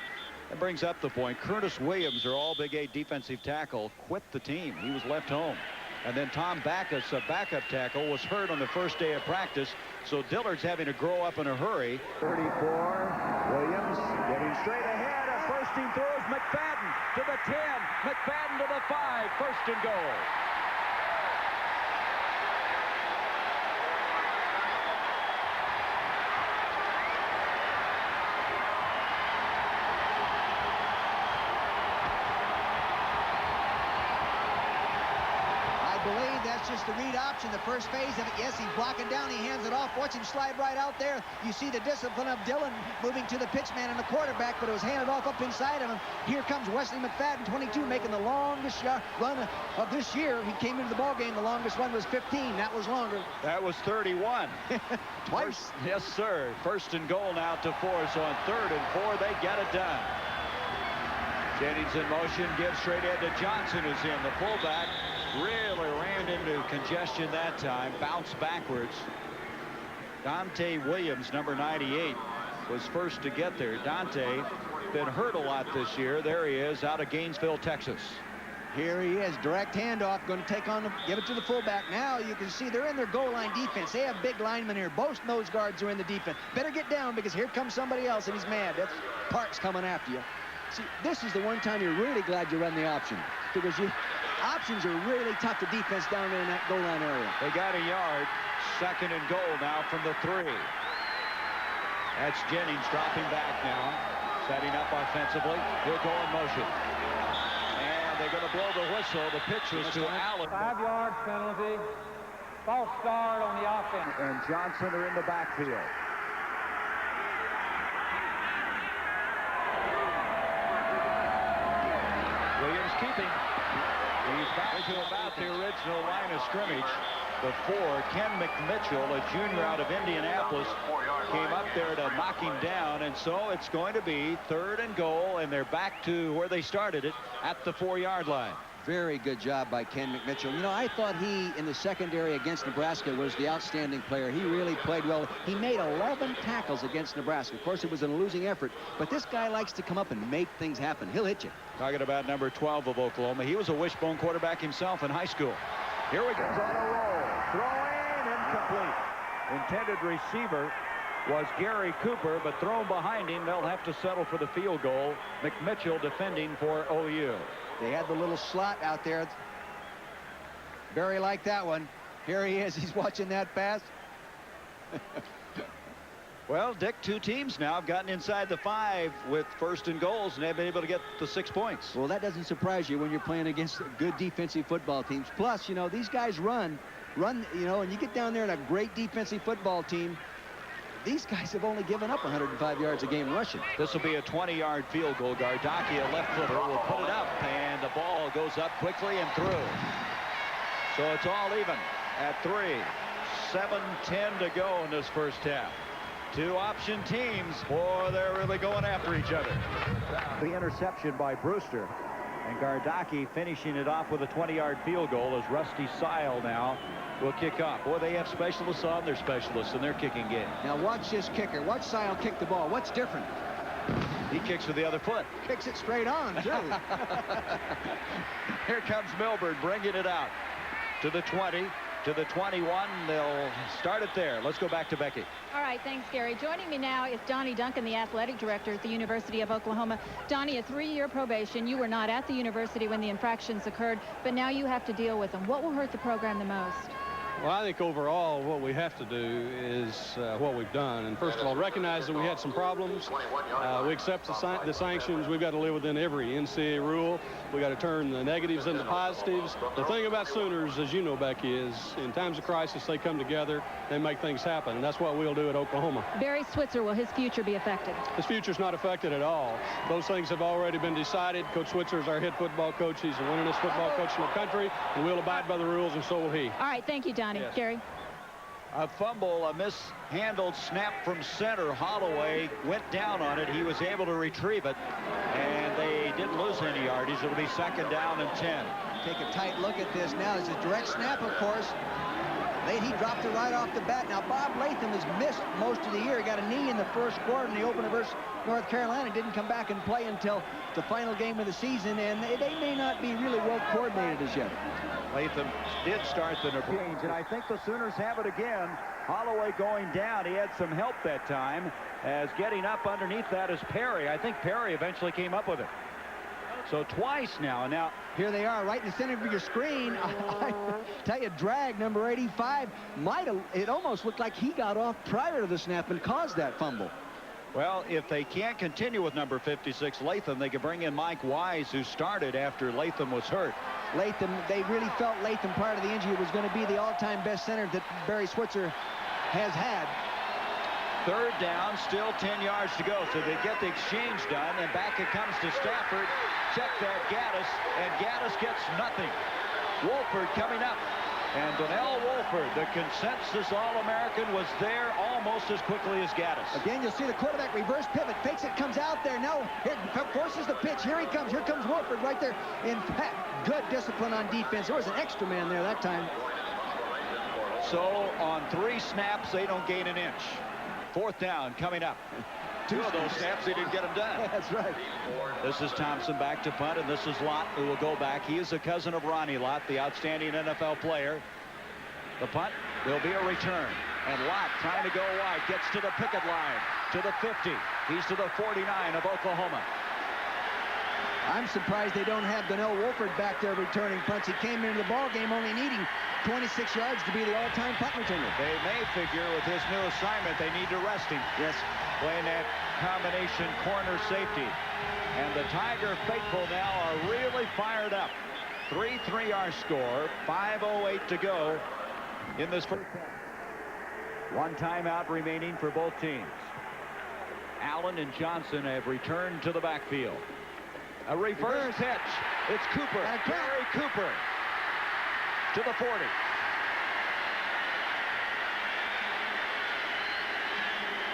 Speaker 1: That brings up the point. Curtis Williams, their all Big 8 defensive tackle, quit the team. He was left home. And then Tom Backus, a backup tackle, was hurt on the first day of practice. So Dillard's having to grow up in a hurry. 34. Williams getting straight ahead. A bursting throws McFadden to the 10. McFadden to the 5. 1st and goal.
Speaker 6: Just the read option, the first phase of it. Yes, he's blocking down. He hands it off. Watch him slide right out there. You see the discipline of Dillon moving to the pitchman and the quarterback, but it was handed off up inside of him. Here comes Wesley McFadden, 22, making the longest run of this year. He came into the ball game. The longest one was 15. That was longer.
Speaker 1: That was 31.
Speaker 6: Twice.
Speaker 1: Yes, sir. 1st and goal now to 4. So on 3rd and 4, they get it done. Jennings in motion, gives straight ahead to Johnson, who's in. The fullback really ran into congestion that time, bounced backwards. Dante Williams, number 98, was first to get there. Dante been hurt a lot this year. There he is out of Gainesville, Texas.
Speaker 6: Here he is, direct handoff, going to take on give it to the fullback. Now you can see they're in their goal line defense. They have big linemen here. Both nose guards are in the defense. Better get down because here comes somebody else and he's mad. That's Parks coming after you. See, this is the one time you're really glad you run the option because options are really tough to defense down there in that goal line area.
Speaker 1: They got a yard. 2nd and goal now from the 3. That's Jennings dropping back now, setting up offensively. He'll go in motion. And they're going to blow the whistle. The pitch was to Allen.
Speaker 7: 5-yard penalty. False start on the offense.
Speaker 1: And Johnson are in the backfield. keep him. He's back to about the original line of scrimmage before Ken McMitchell, a junior out of Indianapolis, came up there to knock him down. And so it's going to be 3rd and goal, and they're back to where they started it at the 4-yard line.
Speaker 2: Very good job by Ken McMitchell. You know, I thought he, in the secondary against Nebraska, was the outstanding player. He really played well. He made 11 tackles against Nebraska. Of course, it was a losing effort, but this guy likes to come up and make things happen. He'll hit you.
Speaker 1: Talking about number 12 of Oklahoma. He was a wishbone quarterback himself in high school. Here we go. On a roll. Throwing, incomplete. Intended receiver was Gary Cooper, but thrown behind him. They'll have to settle for the field goal. McMitchell defending for OU.
Speaker 2: They had the little slot out there. Barry liked that one. Here he is. He's watching that pass.
Speaker 1: Well, Dick, 2 teams now have gotten inside the 5 with 1st and goals, and they've been able to get the 6 points.
Speaker 2: Well, that doesn't surprise you when you're playing against good defensive football teams. Plus, you know, these guys run, you know, and you get down there in a great defensive football team. These guys have only given up 105 yards a game rushing.
Speaker 1: This will be a 20-yard field goal. Gardocki, a left footer, will put it up, and the ball goes up quickly and through. So it's all even at 3. 7:10 to go in this first half. 2 option teams. Boy, they're really going after each other. The interception by Brewster. And Gardocki finishing it off with a 20-yard field goal as Rusty Sile now will kick off. Boy, they have specialists on their specialists in their kicking game.
Speaker 6: Now watch this kicker. Watch Sile kick the ball. What's different?
Speaker 1: He kicks with the other foot.
Speaker 6: Kicks it straight on, too.
Speaker 1: Here comes Milburn bringing it out to the 20, to the 21. They'll start it there. Let's go back to Becky.
Speaker 4: All right, thanks, Gary. Joining me now is Donnie Duncan, the athletic director at the University of Oklahoma. Donnie, a 3-year probation. You were not at the university when the infractions occurred, but now you have to deal with them. What will hurt the program the most?
Speaker 7: Well, I think overall what we have to do is what we've done. And first of all, recognize that we had some problems. We accept the sanctions. We've got to live within every NCAA rule. We got to turn the negatives into positives. The thing about Sooners, as you know, Becky, is in times of crisis, they come together, they make things happen. And that's what we'll do at Oklahoma.
Speaker 4: Barry Switzer, will his future be affected?
Speaker 7: His future's not affected at all. Those things have already been decided. Coach Switzer is our head football coach. He's the winningest football coach in the country, and we'll abide by the rules, and so will he.
Speaker 4: All right, thank you, Donnie.
Speaker 7: Yes.
Speaker 4: Gary.
Speaker 1: A fumble, a mishandled snap from center. Holloway went down on it. He was able to retrieve it, and they didn't lose any yardage. It'll be 2nd down and 10.
Speaker 6: Take a tight look at this now. It's a direct snap, of course. He dropped it right off the bat. Now, Bob Latham has missed most of the year. He got a knee in the first quarter in the opener versus North Carolina. Didn't come back and play until the final game of the season, and they may not be really well coordinated as yet.
Speaker 1: Latham did start the change, and I think the Sooners have it again. Holloway going down. He had some help that time, as getting up underneath that is Perry. I think Perry eventually came up with it. So twice now. Now
Speaker 6: here they are right in the center of your screen. I tell you, drag number 85 it almost looked like he got off prior to the snap and caused that fumble.
Speaker 1: Well, if they can't continue with number 56 Latham, they can bring in Mike Wise, who started after Latham was hurt.
Speaker 6: Latham, they really felt Latham prior to the injury was going to be the all-time best center that Barry Switzer has had.
Speaker 1: 3rd down, still 10 yards to go. So they get the exchange done, and back it comes to Stafford. Check that, Gaddis, and Gaddis gets nothing. Wolford coming up. And Donnell Wolford, the consensus All-American, was there almost as quickly as Gaddis.
Speaker 6: Again, you'll see the quarterback reverse pivot, fakes it, comes out there. Now, here, forces the pitch. Here he comes. Here comes Wolford right there. In fact, good discipline on defense. There was an extra man there that time.
Speaker 1: So, on 3 snaps, they don't gain an inch. 4th down coming up. 2 of those snaps, they didn't get them done.
Speaker 6: That's right.
Speaker 1: This is Thompson back to punt, and this is Lott, who will go back. He is a cousin of Ronnie Lott, the outstanding NFL player. The punt will be a return. And Lott trying to go wide, gets to the picket line, to the 50. He's to the 49 of Oklahoma.
Speaker 6: I'm surprised they don't have Donnell Wolford back there returning punts. He came into the ball game only needing 26 yards to be the all-time punt returner.
Speaker 1: They may figure with his new assignment they need to rest him.
Speaker 6: Yes.
Speaker 1: Playing that combination corner safety. And the Tiger faithful now are really fired up. 3-3 our score. 5:08 to go in this first half. 1 timeout remaining for both teams. Allen and Johnson have returned to the backfield. A reverse pitch. It's Cooper. Gary Cooper to the 40.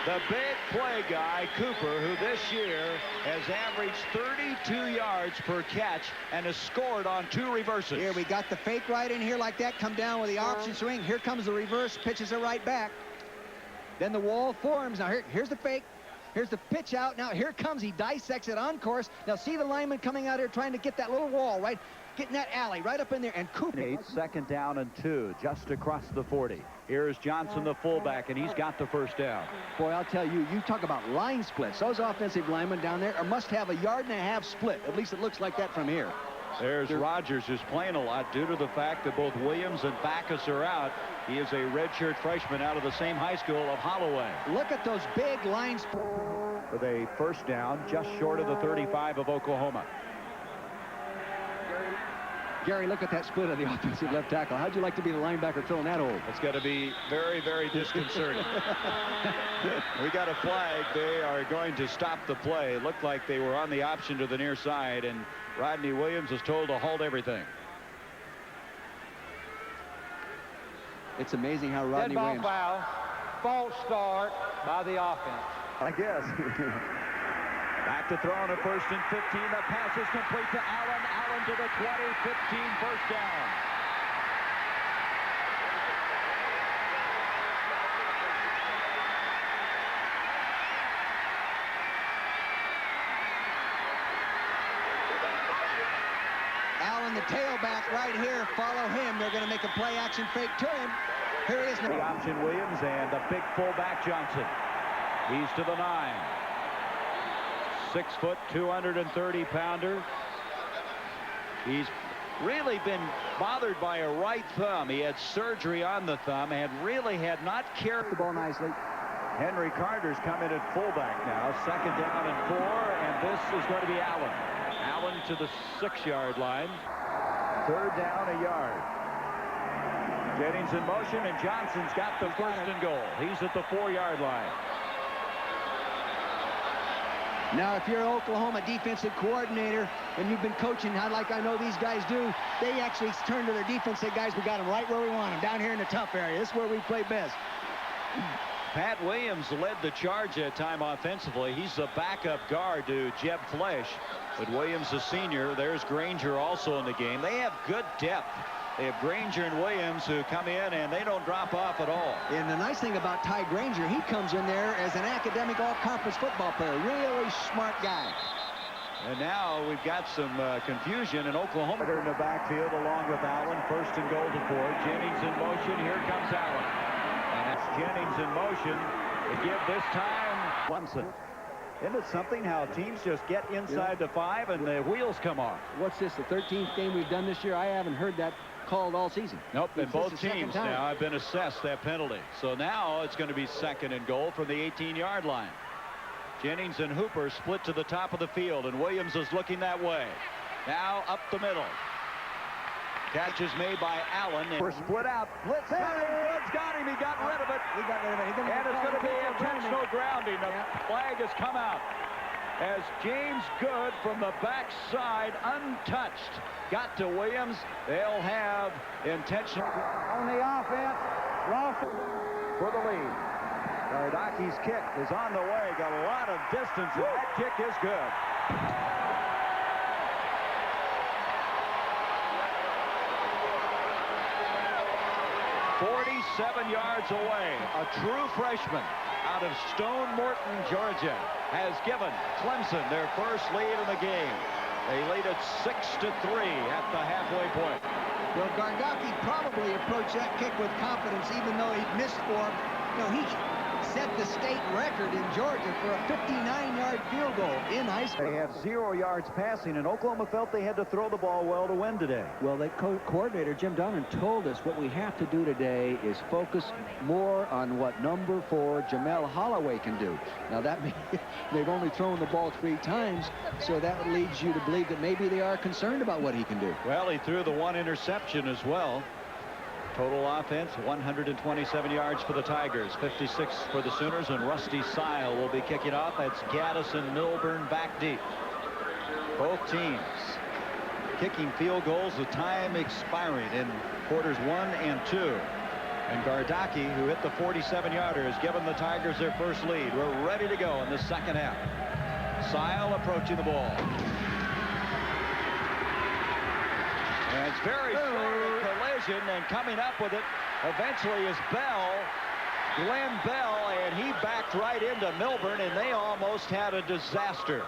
Speaker 1: The big play guy, Cooper, who this year has averaged 32 yards per catch and has scored on 2 reverses.
Speaker 6: Here we got the fake right in here like that. Come down with the option swing. Here comes the reverse. Pitches it right back. Then the wall forms. Now here's the fake. Here's the pitch out. Now here comes. He dissects it on course. Now see the lineman coming out here trying to get that little wall, right? Getting that alley right up in there. And Cooper.
Speaker 1: 2nd down and 2, just across the 40. Here's Johnson, the fullback, and he's got the first down.
Speaker 6: Boy, I'll tell you, you talk about line splits. Those offensive linemen down there must have a 1.5 yard split. At least it looks like that from here.
Speaker 1: There's Rogers, who's playing a lot due to the fact that both Williams and Backus are out. He is a redshirt freshman out of the same high school of Holloway.
Speaker 6: Look at those big lines.
Speaker 1: With a first down just short of the 35 of Oklahoma.
Speaker 6: Gary, look at that split of the offensive left tackle. How'd you like to be the linebacker throwing that hole?
Speaker 1: It's got to be very, very disconcerting. We got a flag. They are going to stop the play. It looked like they were on the option to the near side, and Rodney Williams is told to halt everything.
Speaker 6: It's amazing how Rodney Williams...
Speaker 3: foul. False start by the offense.
Speaker 1: I guess. Back to throw on a 1st and 15. The pass is complete to Allen. Allen to the 20, 15, first down.
Speaker 6: Allen, the tailback right here. Follow him. They're going to make a play action fake to him. Here he is.
Speaker 1: The option Williams and the big fullback Johnson. He's to the 9. 6 foot, 230 pounder. He's really been bothered by a right thumb. He had surgery on the thumb and really had not carried
Speaker 6: the ball nicely.
Speaker 1: Henry Carter's come in at fullback now. 2nd down and 4, and this is going to be Allen. Allen to the 6-yard line. 3rd down, a yard. Jennings in motion, and Johnson's got the 1st and goal. He's at the 4-yard line.
Speaker 6: Now, if you're an Oklahoma defensive coordinator and you've been coaching like I know these guys do, they actually turn to their defense and say, guys, we got them right where we want them, down here in the tough area. This is where we play best.
Speaker 1: Pat Williams led the charge that time offensively. He's the backup guard to Jeb Flesh. But Williams, a senior. There's Granger also in the game. They have good depth. They have Granger and Williams who come in, and they don't drop off at all.
Speaker 6: And the nice thing about Ty Granger, he comes in there as an academic all-conference football player. Really smart guy.
Speaker 1: And now we've got some confusion in Oklahoma. In the backfield along with Allen. 1st and goal to 4. Jennings in motion. Here comes Allen. And it's Jennings in motion to give this time Clemson. Isn't it something how teams just get inside the 5 and the wheels come off?
Speaker 6: What's this, the 13th game we've done this year? I haven't heard that called all season.
Speaker 1: Nope, and both teams now have been assessed that penalty. So now it's going to be 2nd and goal from the 18-yard line. Jennings and Hooper split to the top of the field, and Williams is looking that way. Now up the middle. Catch is made by Allen. We're split out. Blitz. It's got him. He got rid of it.
Speaker 6: He got rid of it.
Speaker 1: And it's going to be intentional grounding. The flag has come out as James Good from the backside, untouched, got to Williams. They'll have intentional
Speaker 3: On the offense, Lawson
Speaker 1: for the lead. Gardaki's kick is on the way. Got a lot of distance, and that kick is good. 47 yards away. A true freshman out of Stone Morton, Georgia, has given Clemson their first lead in the game. They lead it 6-3 at the halfway point.
Speaker 6: Well, Gardaki probably approached that kick with confidence, even though he'd missed for him. You know, he set the state record in Georgia for a 59-yard field goal in high school.
Speaker 1: They have 0 yards passing, and Oklahoma felt they had to throw the ball well to win today.
Speaker 6: Well, the coordinator, Jim Donnan, told us what we have to do today is focus more on what number 4 Jamel Holloway can do. Now, that means they've only thrown the ball 3 times, so that leads you to believe that maybe they are concerned about what he can do.
Speaker 1: Well, he threw the 1 interception as well. Total offense, 127 yards for the Tigers, 56 for the Sooners, and Rusty Sile will be kicking off. That's Gaddison Milburn back deep. Both teams kicking field goals with time expiring in quarters 1 and 2. And Gardaki, who hit the 47-yarder, has given the Tigers their first lead. We're ready to go in the second half. Sile approaching the ball. And it's very short collision, and coming up with it eventually is Bell. Glenn Bell, and he backed right into Milburn, and they almost had a disaster.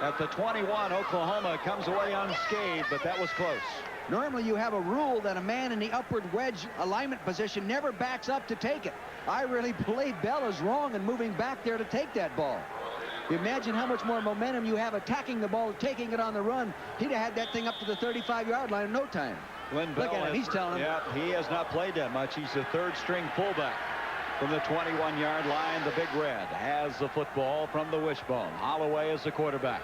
Speaker 1: At the 21, Oklahoma comes away unscathed, but that was close.
Speaker 6: Normally you have a rule that a man in the upward wedge alignment position never backs up to take it. I really believe Bell is wrong in moving back there to take that ball. Imagine how much more momentum you have attacking the ball, taking it on the run. He'd have had that thing up to the 35-yard line in no time.
Speaker 1: Glenn Bell,
Speaker 6: look at him, he's telling him.
Speaker 1: Yeah, he has not played that much. He's a third-string fullback. From the 21-yard line, the Big Red has the football from the wishbone. Holloway is the quarterback.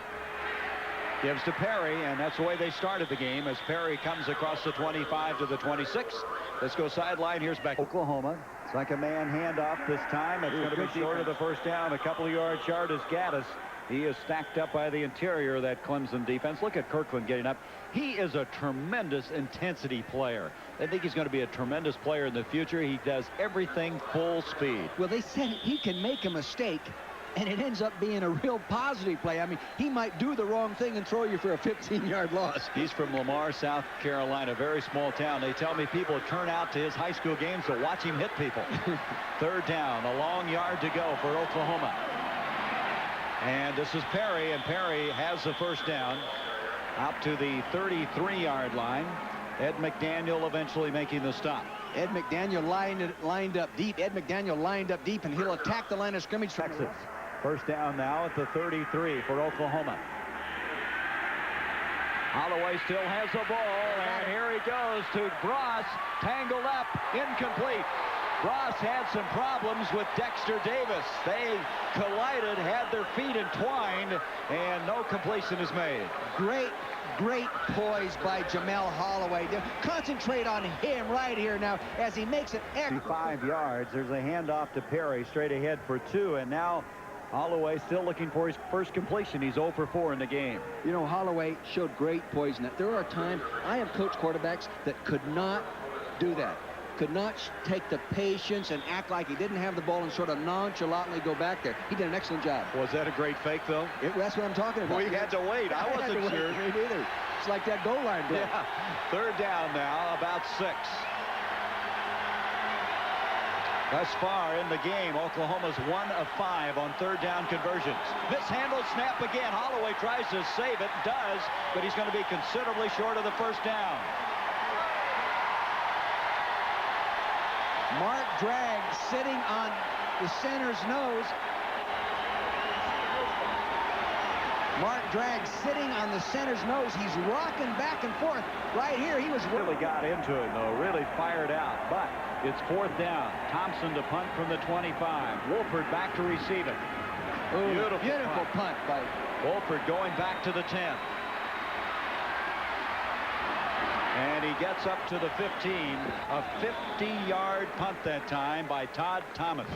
Speaker 1: Gives to Perry, and that's the way they started the game as Perry comes across the 25 to the 26. Let's go sideline. Here's back Oklahoma. Second man handoff this time. It's going to be short of the first down. A couple of yards short is Gaddis. He is stacked up by the interior of that Clemson defense. Look at Kirkland getting up. He is a tremendous intensity player. I think he's going to be a tremendous player in the future. He does everything full speed.
Speaker 6: Well, they said he can make a mistake, and it ends up being a real positive play. I mean, he might do the wrong thing and throw you for a 15-yard loss.
Speaker 1: He's from Lamar, South Carolina, very small town. They tell me people turn out to his high school games to watch him hit people. Third down, a long yard to go for Oklahoma. And this is Perry, and Perry has the first down out to the 33-yard line. Ed McDaniel eventually making the stop.
Speaker 6: Ed McDaniel lined up deep. Ed McDaniel lined up deep, and he'll attack the line of scrimmage from
Speaker 1: Texas. First down now at the 33 for Oklahoma. Holloway still has the ball, and here he goes to Bross, tangled up, incomplete. Bross had some problems with Dexter Davis. They collided, had their feet entwined, and no completion is made. Great poise by Jamel Holloway. Concentrate on him right here now as he makes it. 5 yards. There's a handoff to Perry straight ahead for 2, and now Holloway still looking for his first completion. He's 0 for 4 in the game.
Speaker 6: You know, Holloway showed great poise in that. There are times I have coached quarterbacks that could not do that. Could not take the patience and act like he didn't have the ball and sort of nonchalantly go back there. He did an excellent job.
Speaker 1: Was that a great fake, though?
Speaker 6: That's what I'm talking about.
Speaker 1: We had to wait. I wasn't sure.
Speaker 6: Me neither. It's like that goal line block.
Speaker 1: Yeah. Third down now, about 6. Thus far in the game, Oklahoma's 1 of 5 on third down conversions. Mishandled snap again. Holloway tries to save it, does, but he's going to be considerably short of the first down.
Speaker 6: Mark Dragg sitting on the center's nose. Mark Dragg sitting on the center's nose. He's rocking back and forth. Right here, he was
Speaker 1: really got into it, though. Really fired out. But it's fourth down. Thompson to punt from the 25. Wolford back to receive it.
Speaker 6: Ooh, beautiful punt by
Speaker 1: Wolford going back to the 10. And he gets up to the 15. A 50-yard punt that time by Todd Thomas.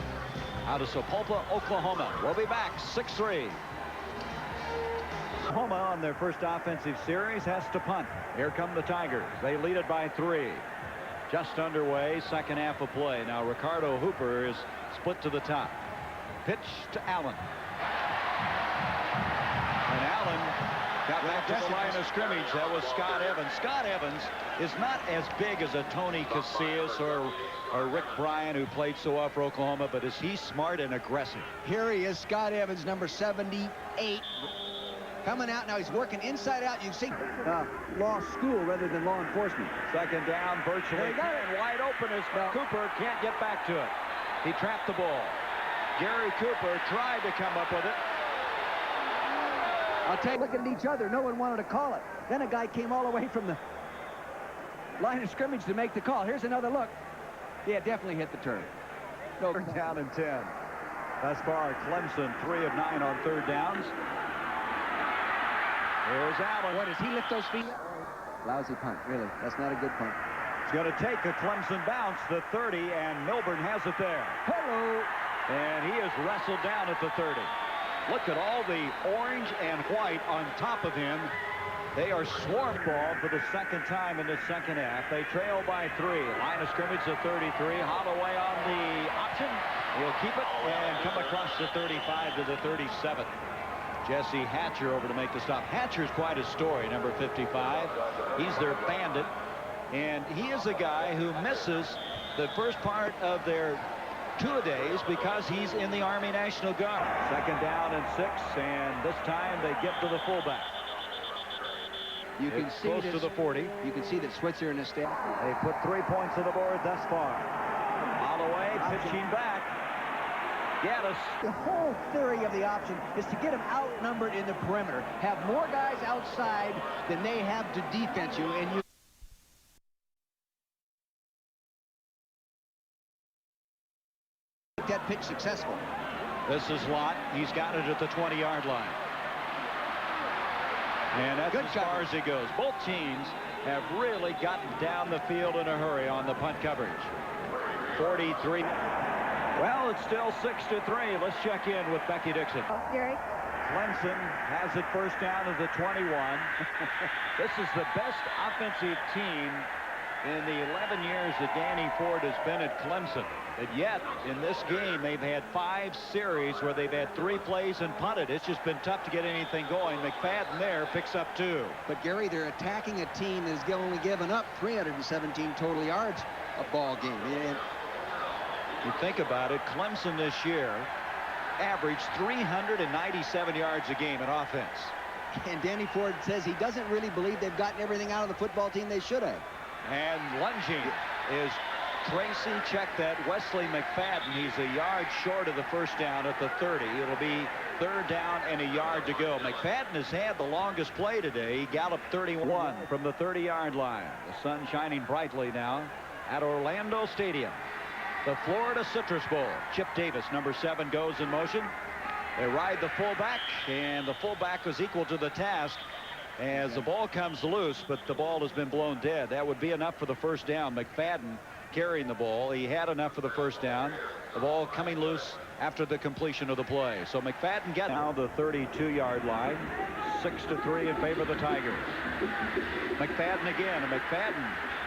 Speaker 1: Out of Sapulpa, Oklahoma. We'll be back 6-3. Oklahoma on their first offensive series has to punt. Here come the Tigers. They lead it by 3. Just underway, second half of play. Now Ricardo Hooper is split to the top. Pitch to Allen. And Allen got back to the line of scrimmage. That was Scott Evans. Scott Evans is not as big as a Tony Casillas or Rick Bryan, who played so well for Oklahoma, but is he smart and aggressive?
Speaker 6: Here he is, Scott Evans, number 78. Coming out now, he's working inside out. You see law school rather than law enforcement.
Speaker 1: Second down, virtually wide open as Cooper can't get back to it. He trapped the ball. Gary Cooper tried to come up with it.
Speaker 6: I'll tell you, looking at each other, no one wanted to call it. Then a guy came all the way from the line of scrimmage to make the call. Here's another look. Yeah, definitely hit the turn.
Speaker 1: No. Third down and 10. Thus far, Clemson 3 of 9 on third downs. Here's Allen.
Speaker 6: What, does he lift those feet? Lousy punt, really. That's not a good punt.
Speaker 1: It's going to take a Clemson bounce, the 30, and Milburn has it there.
Speaker 6: Hello.
Speaker 1: And he is wrestled down at the 30. Look at all the orange and white on top of him They are swarmed ball for the second time in the second half. They trail by 3. Line of scrimmage at 33. Holloway on the option. He'll keep it and come across the 35 to the 37. Jesse Hatcher over to make the stop. Hatcher's quite a story, number 55. He's their bandit. And he is a guy who misses the first part of their two-a-days because he's in the Army National Guard. Second down and 6, and this time they get to the fullback.
Speaker 6: You can see
Speaker 1: close to the 40.
Speaker 6: You can see that Switzer and his staff.
Speaker 1: They put 3 points on the board thus far. Holloway pitching back. Gaddis.
Speaker 6: The whole theory of the option is to get them outnumbered in the perimeter. Have more guys outside than they have to defense you, and you make that pitch successful.
Speaker 1: This is Lott. He's got it at the 20-yard line. And that's as far as he goes. Both teams have really gotten down the field in a hurry on the punt coverage. 43. Well, it's still 6-3. Let's check in with Becky Dixon.
Speaker 4: Gary.
Speaker 1: Clemson has it first down at the 21. This is the best offensive team in the 11 years that Danny Ford has been at Clemson. And yet, in this game, they've had 5 series where they've had 3 plays and punted. It's just been tough to get anything going. McFadden there picks up 2.
Speaker 6: But, Gary, they're attacking a team that has only given up 317 total yards a ball game. And
Speaker 1: you think about it, Clemson this year averaged 397 yards a game in offense.
Speaker 6: And Danny Ford says he doesn't really believe they've gotten everything out of the football team they should have.
Speaker 1: And lunging is Tracy. Check that. Wesley McFadden. He's a yard short of the first down at the 30. It'll be 3rd down and a yard to go. McFadden has had the longest play today. He galloped 31 from the 30-yard line. The sun shining brightly now at Orlando Stadium. The Florida Citrus Bowl. Chip Davis, number 7, goes in motion. They ride the fullback, and the fullback was equal to the task as the ball comes loose, but the ball has been blown dead. That would be enough for the first down. McFadden carrying the ball. He had enough for the first down. The ball coming loose after the completion of the play. So McFadden gets now the 32-yard line. 6-3 in favor of the Tigers. McFadden again. And McFadden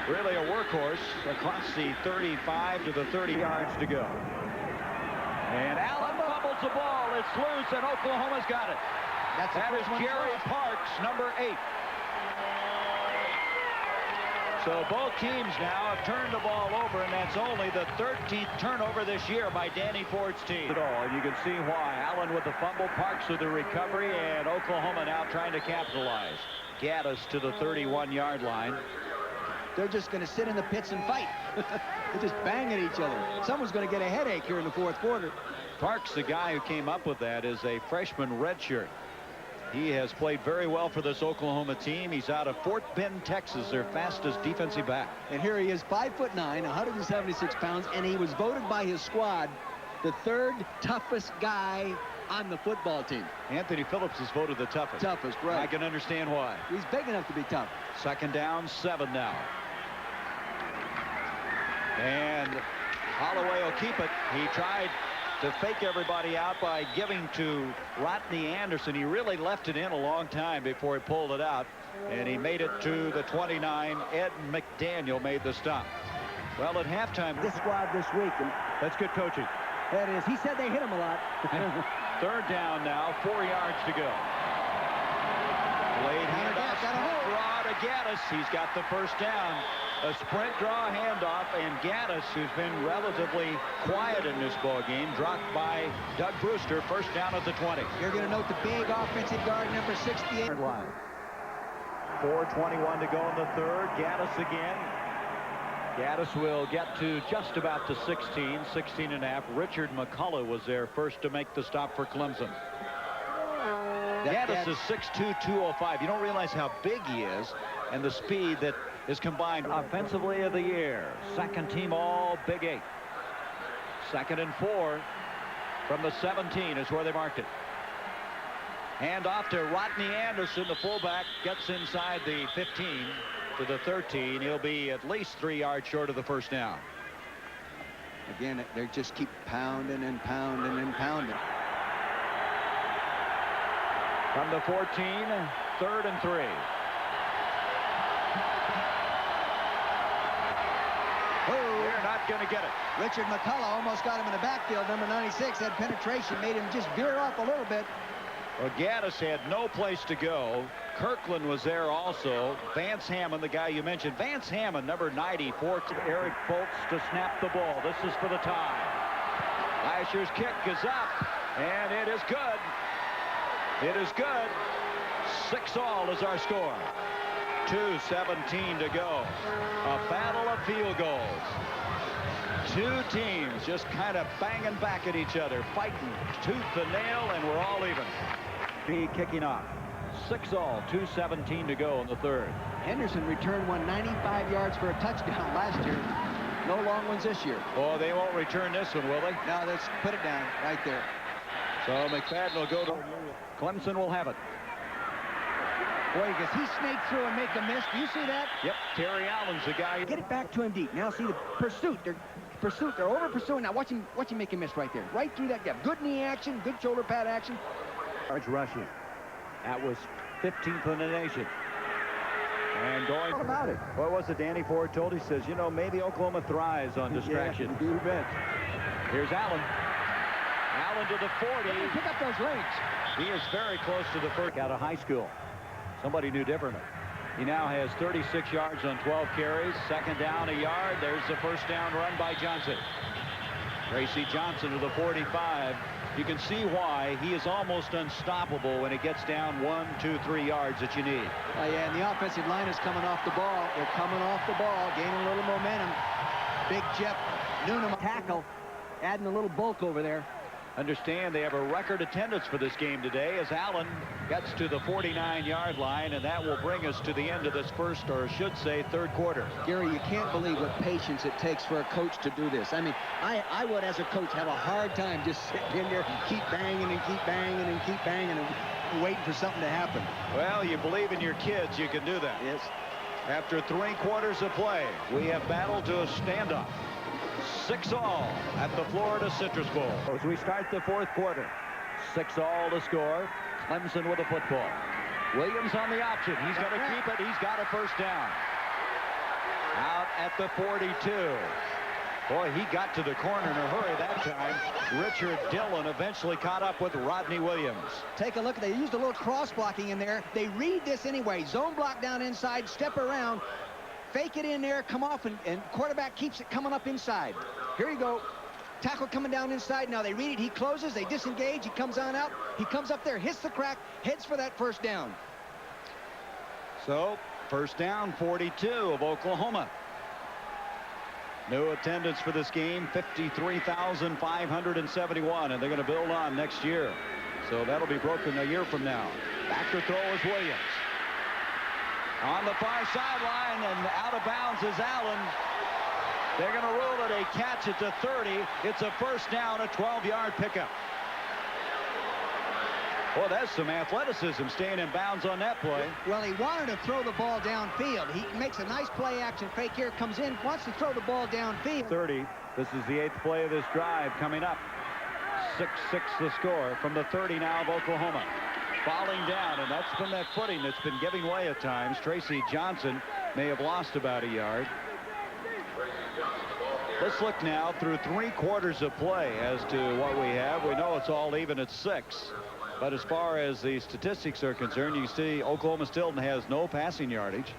Speaker 1: really a workhorse across the 35 to the 30 yards to go. And Allen fumbles the ball. It's loose, and Oklahoma's got it. That is Jerry Parks, number 8. So both teams now have turned the ball over, and that's only the 13th turnover this year by Danny Ford's team. And you can see why. Allen with the fumble, Parks with the recovery, and Oklahoma now trying to capitalize. Gaddis to the 31-yard line.
Speaker 6: They're just going to sit in the pits and fight. They just bang at each other. Someone's going to get a headache here in the 4th quarter.
Speaker 1: Parks, the guy who came up with that, is a freshman redshirt. He has played very well for this Oklahoma team. He's out of Fort Bend, Texas, their fastest defensive back.
Speaker 6: And here he is, 5'9", 176 pounds, and he was voted by his squad the 3rd toughest guy on the football team.
Speaker 1: Anthony Phillips is voted the toughest.
Speaker 6: Toughest, right.
Speaker 1: I can understand why.
Speaker 6: He's big enough to be tough.
Speaker 1: 2nd down, 7 now. And Holloway will keep it. He tried to fake everybody out by giving to Rodney Anderson. He really left it in a long time before he pulled it out, and he made it to the 29. Ed McDaniel made the stop. Well, at halftime,
Speaker 6: This squad this week, and
Speaker 1: that's good coaching.
Speaker 6: that is, he said they hit him a lot.
Speaker 1: 3rd down now, 4 yards to go. Late handoff, draw to Gaddis. He's got the first down. A sprint draw handoff, and Gaddis, who's been relatively quiet in this ball game, dropped by Doug Brewster. First down at the 20.
Speaker 6: You're going to note the big offensive guard, number 68.
Speaker 1: 4:21 to go in the 3rd. Gaddis again. Gaddis will get to just about the 16 and a half. Richard McCullough was there first to make the stop for Clemson. Gaddis is 6'2", 205. You don't realize how big he is and the speed that is combined. Offensively of the year. 2nd team all Big 8. 2nd and 4 from the 17 is where they marked it. Hand off to Rodney Anderson. The fullback gets inside the 15 to the 13. He'll be at least 3 yards short of the first down.
Speaker 6: Again, they just keep pounding and pounding and pounding.
Speaker 1: From the 14, 3rd and 3. not going to get it.
Speaker 6: Richard McCullough almost got him in the backfield. Number 96 had penetration, made him just veer off a little bit.
Speaker 1: Well, Gaddis had no place to go. Kirkland was there also. Vance Hammond, the guy you mentioned. Vance Hammond, number 94. Eric Bolts to snap the ball. This is for the tie. Lasher's kick is up, and it is good. It is good. 6-all is our score. 2:17 to go. A battle of field goals. Two teams just kind of banging back at each other, fighting tooth and nail, and we're all even. Be kicking off. 6-all, 2:17 to go in the third.
Speaker 6: Henderson returned one 95 yards for a touchdown last year. No long ones this year.
Speaker 1: Oh, they won't return this one, will they?
Speaker 6: No, let's put it down right there.
Speaker 1: So McFadden will go to Clemson will have it.
Speaker 6: Boy, does he snake through and make a miss. Do you see that?
Speaker 1: Yep, Terry Allen's the guy.
Speaker 6: Get it back to him deep. Now see the pursuit. They're over pursuing. Now watch him make a miss right there. Right through that gap. Good knee action, good shoulder pad action.
Speaker 1: Yards rushing. That was 15th in the nation. And going.
Speaker 6: What about it?
Speaker 1: What was it Danny Ford told? He says, you know, maybe Oklahoma thrives on distraction.
Speaker 6: Yeah, you bet.
Speaker 1: Here's Allen. Allen to the 40.
Speaker 6: Pick up those legs.
Speaker 1: He is very close to the first out of high school. Somebody knew differently. He now has 36 yards on 12 carries. Second down, a yard. There's the first down run by Johnson. Tracy Johnson to the 45. You can see why he is almost unstoppable when it gets down 1, 2, 3 yards that you need.
Speaker 6: Oh, yeah, and the offensive line is coming off the ball. They're coming off the ball, gaining a little momentum. Big Jeff Noonan tackle, adding a little bulk over there.
Speaker 1: Understand they have a record attendance for this game today as Allen gets to the 49-yard line, and that will bring us to the end of this first, or should say, third quarter.
Speaker 6: Gary, you can't believe what patience it takes for a coach to do this. I mean, I would, as a coach, have a hard time just sitting in there, keep banging and keep banging and keep banging and waiting for something to happen.
Speaker 1: Well, you believe in your kids, you can do that.
Speaker 6: Yes.
Speaker 1: After 3 quarters of play, we have battled to a standoff. 6-all at the Florida Citrus Bowl. As we start the fourth quarter, 6-all to score. Clemson with a football. Williams on the option. He's going to keep it. He's got a first down. Out at the 42. Boy, he got to the corner in a hurry that time. Richard Dillon eventually caught up with Rodney Williams.
Speaker 6: Take a look. They used a little cross blocking in there. They read this anyway. Zone block down inside, step around. Fake it in there, come off, and quarterback keeps it coming up inside. Here you go. Tackle coming down inside. Now they read it. He closes. They disengage. He comes on out. He comes up there, hits the crack, heads for that first down.
Speaker 1: So, first down, 42 of Oklahoma. New attendance for this game, 53,571, and they're going to build on next year. So that'll be broken a year from now. Back to throw is Williams. On the far sideline, and out of bounds is Allen. They're going to rule it a catch at the 30. It's a first down, a 12-yard pickup. Well, that's some athleticism staying in bounds on that play.
Speaker 6: Well, he wanted to throw the ball downfield. He makes a nice play action fake here, comes in, wants to throw the ball downfield.
Speaker 1: 30. This is the 8th play of this drive coming up. 6-6 the score from the 30 now of Oklahoma. Falling down, and that's from that footing that's been giving way at times. Tracy Johnson may have lost about a yard. Let's look now through 3 quarters of play as to what we have. We know it's all even at 6. But as far as the statistics are concerned, you see Oklahoma still has no passing yardage.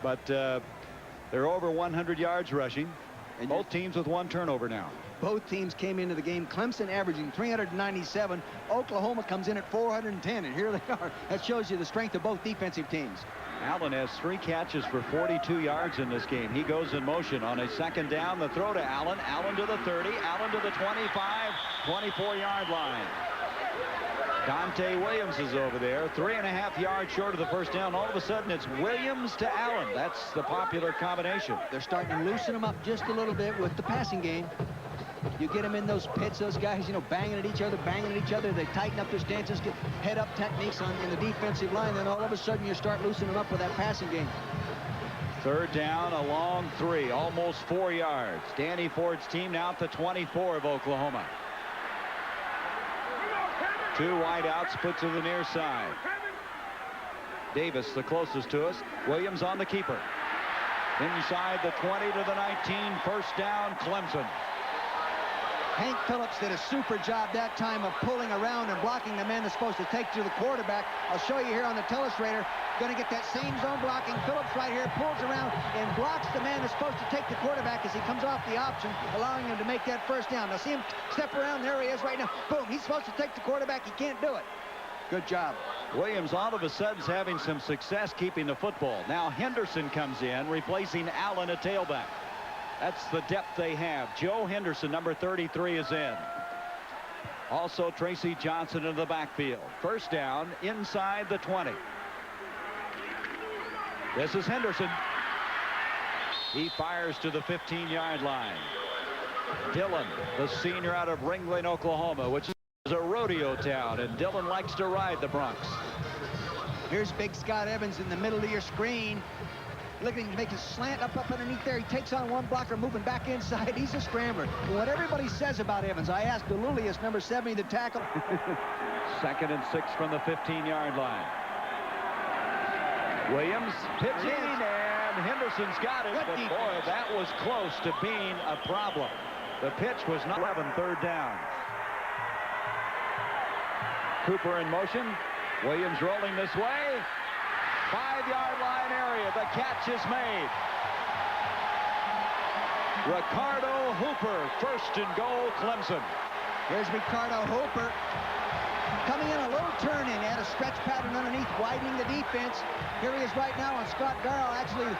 Speaker 1: But they're over 100 yards rushing. And both teams with 1 turnover now.
Speaker 6: Both teams came into the game. Clemson averaging 397. Oklahoma comes in at 410, and here they are. That shows you the strength of both defensive teams.
Speaker 1: Allen has 3 catches for 42 yards in this game. He goes in motion on a second down. The throw to Allen. Allen to the 30. Allen to the 25, 24-yard line. Dante Williams is over there, 3.5 yards short of the first down. All of a sudden, it's Williams to Allen. That's the popular combination.
Speaker 6: They're starting to loosen them up just a little bit with the passing game. You get them in those pits, those guys, you know, banging at each other. They tighten up their stances, get head-up techniques in the defensive line. Then all of a sudden, you start loosening them up with that passing game.
Speaker 1: Third down, a long 3, almost 4 yards. Danny Ford's team now at the 24 of Oklahoma. 2 wideouts put to the near side. Davis, the closest to us. Williams on the keeper. Inside the 20 to the 19, first down, Clemson.
Speaker 6: Hank Phillips did a super job that time of pulling around and blocking the man that's supposed to take to the quarterback. I'll show you here on the telestrator. Going to get that same zone blocking. Phillips right here pulls around and blocks the man that's supposed to take the quarterback as he comes off the option, allowing him to make that first down. Now see him step around. There he is right now. Boom. He's supposed to take the quarterback. He can't do it. Good job.
Speaker 1: Williams all of a sudden is having some success keeping the football. Now Henderson comes in, replacing Allen at tailback. That's the depth they have. Joe Henderson, number 33, is in. Also Tracy Johnson in the backfield. First down inside the 20. This is Henderson. He fires to the 15-yard line. Dillon, the senior out of Ringling, Oklahoma, which is a rodeo town, and Dillon likes to ride the Bronx.
Speaker 6: Here's big Scott Evans in the middle of your screen. Looking to make a slant up underneath there. He takes on one blocker, moving back inside. He's a scrambler. And what everybody says about Evans, I asked Delulius, number 70, the tackle.
Speaker 1: 2nd and 6 from the 15-yard line. Williams pitching, and Henderson's got it. But boy, that was close to being a problem. The pitch was not 11, third down. Cooper in motion. Williams rolling this way. 5-yard line area. The catch is made. Ricardo Hooper, first and goal, Clemson.
Speaker 6: Here's Ricardo Hooper coming in a little turn in. Had a stretch pattern underneath, widening the defense. Here he is right now on Scott Garrell. Actually,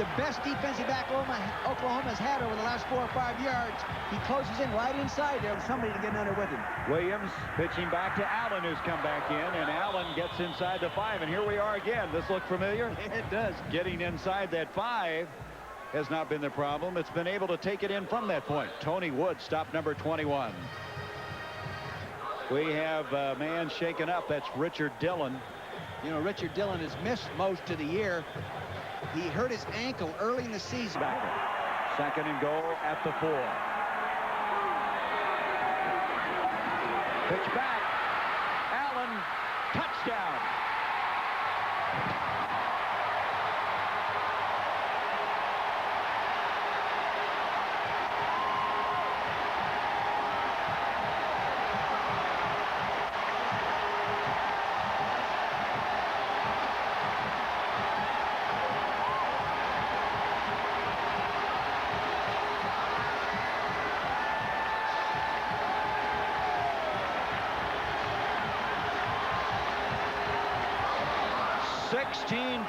Speaker 6: the best defensive back Oklahoma's had over the last 4 or 5 yards. He closes in right inside there with somebody to get under with him.
Speaker 1: Williams pitching back to Allen, who's come back in, and Allen gets inside the 5. And here we are again. This look familiar?
Speaker 6: It does.
Speaker 1: Getting inside that 5 has not been the problem. It's been able to take it in from that point. Tony Wood, stop number 21. We have a man shaken up. That's Richard Dillon.
Speaker 6: You know, Richard Dillon has missed most of the year. He hurt his ankle early in the season.
Speaker 1: Backer. 2nd and goal at the 4. Pitch back. Allen, touchdown.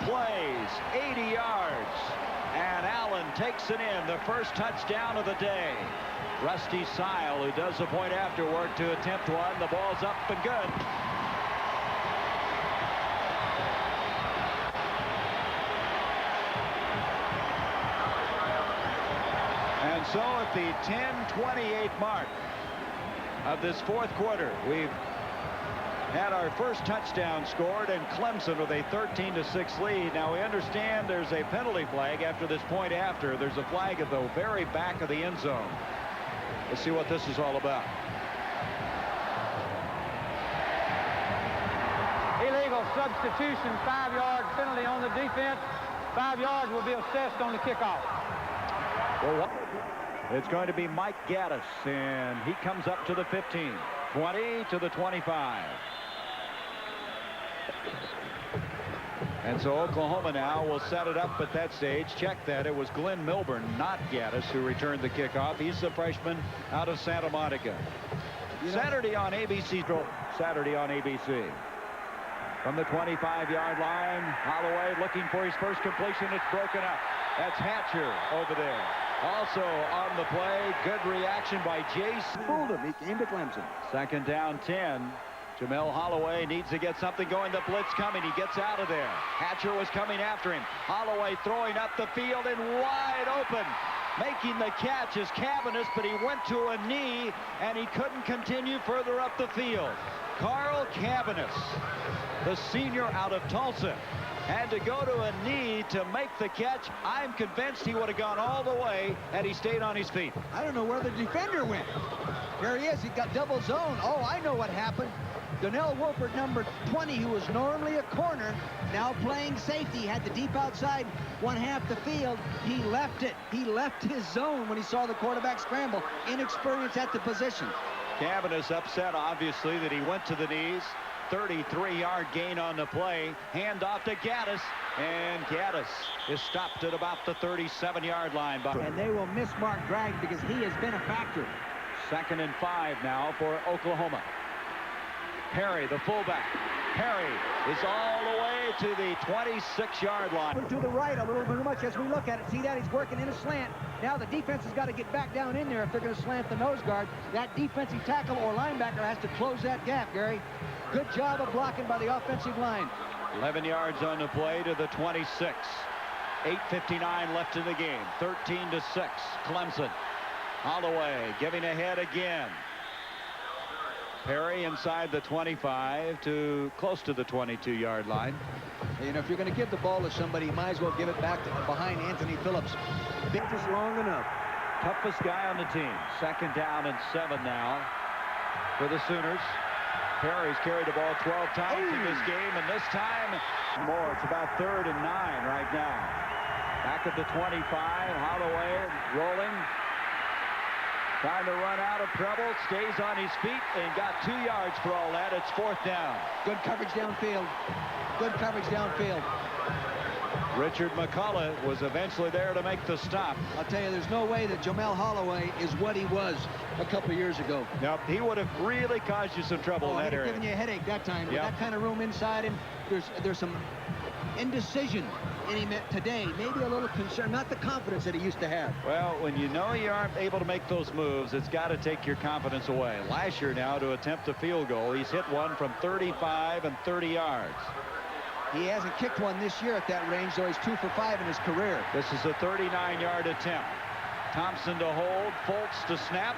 Speaker 1: Plays 80 yards, and Allen takes it in, the first touchdown of the day. Rusty Sile, who does the point after work to attempt one. The ball's up and good. And so at the 10:28 mark of this 4th quarter, we've had our first touchdown scored, and Clemson with a 13-6 lead. Now we understand there's a penalty flag after this point after. There's a flag at the very back of the end zone. Let's see what this is all about.
Speaker 8: Illegal substitution, 5-yard penalty on the defense. 5 yards will be assessed on the kickoff.
Speaker 1: Well, it's going to be Mike Gaddis, and he comes up to the 15. 20 to the 25. And so Oklahoma now will set it up at that stage. Check that. It was Glenn Milburn, not Gaddis, who returned the kickoff. He's the freshman out of Santa Monica. Saturday on ABC. Saturday on ABC. From the 25-yard line, Holloway looking for his first completion. It's broken up. That's Hatcher over there. Also on the play, good reaction by Jace.
Speaker 6: Fooled him. He came to Clemson.
Speaker 1: 2nd down 10. Jamel Holloway needs to get something going. The blitz coming. He gets out of there. Hatcher was coming after him. Holloway throwing up the field and wide open. Making the catch is Cavanis, but he went to a knee and he couldn't continue further up the field. Carl Cavanis, the senior out of Tulsa, had to go to a knee to make the catch. I'm convinced he would have gone all the way had he stayed on his feet.
Speaker 6: I don't know where the defender went. There he is. He got double zone. Oh, I know what happened. Donnell Wolpert, number 20, who was normally a corner, now playing safety, had the deep outside one half the field. He left it. He left his zone when he saw the quarterback scramble. Inexperience at the position.
Speaker 1: Gavin is upset, obviously, that he went to the knees. 33-yard gain on the play. Hand off to Gaddis, and Gaddis is stopped at about the 37-yard line.
Speaker 6: And they will miss Mark Drag because he has been a factor.
Speaker 1: 2nd and 5 now for Oklahoma. Perry, the fullback. Perry is all the way to the 26-yard line.
Speaker 6: To the right a little bit much as we look at it. See that? He's working in a slant. Now the defense has got to get back down in there if they're going to slant the nose guard. That defensive tackle or linebacker has to close that gap, Gary. Good job of blocking by the offensive line.
Speaker 1: 11 yards on the play to the 26. 8:59 left in the game. 13-6. Clemson. Holloway giving ahead again. Perry inside the 25 to close to the 22-yard line.
Speaker 6: You know, if you're going to give the ball to somebody, you might as well give it back to behind Anthony Phillips. Big just long enough.
Speaker 1: Toughest guy on the team. 2nd down and 7 now for the Sooners. Perry's carried the ball 12 times in this game, and this time more. It's about 3rd and 9 right now. Back at the 25, Holloway rolling. Trying to run out of trouble, stays on his feet, and got 2 yards for all that. It's 4th down.
Speaker 6: Good coverage downfield. Good coverage downfield.
Speaker 1: Richard McCullough was eventually there to make the stop.
Speaker 6: I'll tell you, there's no way that Jamel Holloway is what he was a couple of years ago.
Speaker 1: Nope, he would have really caused you some trouble in that area.
Speaker 6: Giving you a headache that time.
Speaker 1: Yep.
Speaker 6: With that kind of room inside him, there's some indecision in him today. Maybe a little concern, not the confidence that he used to have.
Speaker 1: Well, when you know you aren't able to make those moves, it's got to take your confidence away. Lasher now to attempt a field goal. He's hit one from 35 and 30 yards.
Speaker 6: He hasn't kicked one this year at that range, so he's 2 for 5 in his career.
Speaker 1: This is a 39-yard attempt. Thompson to hold, Fultz to snap.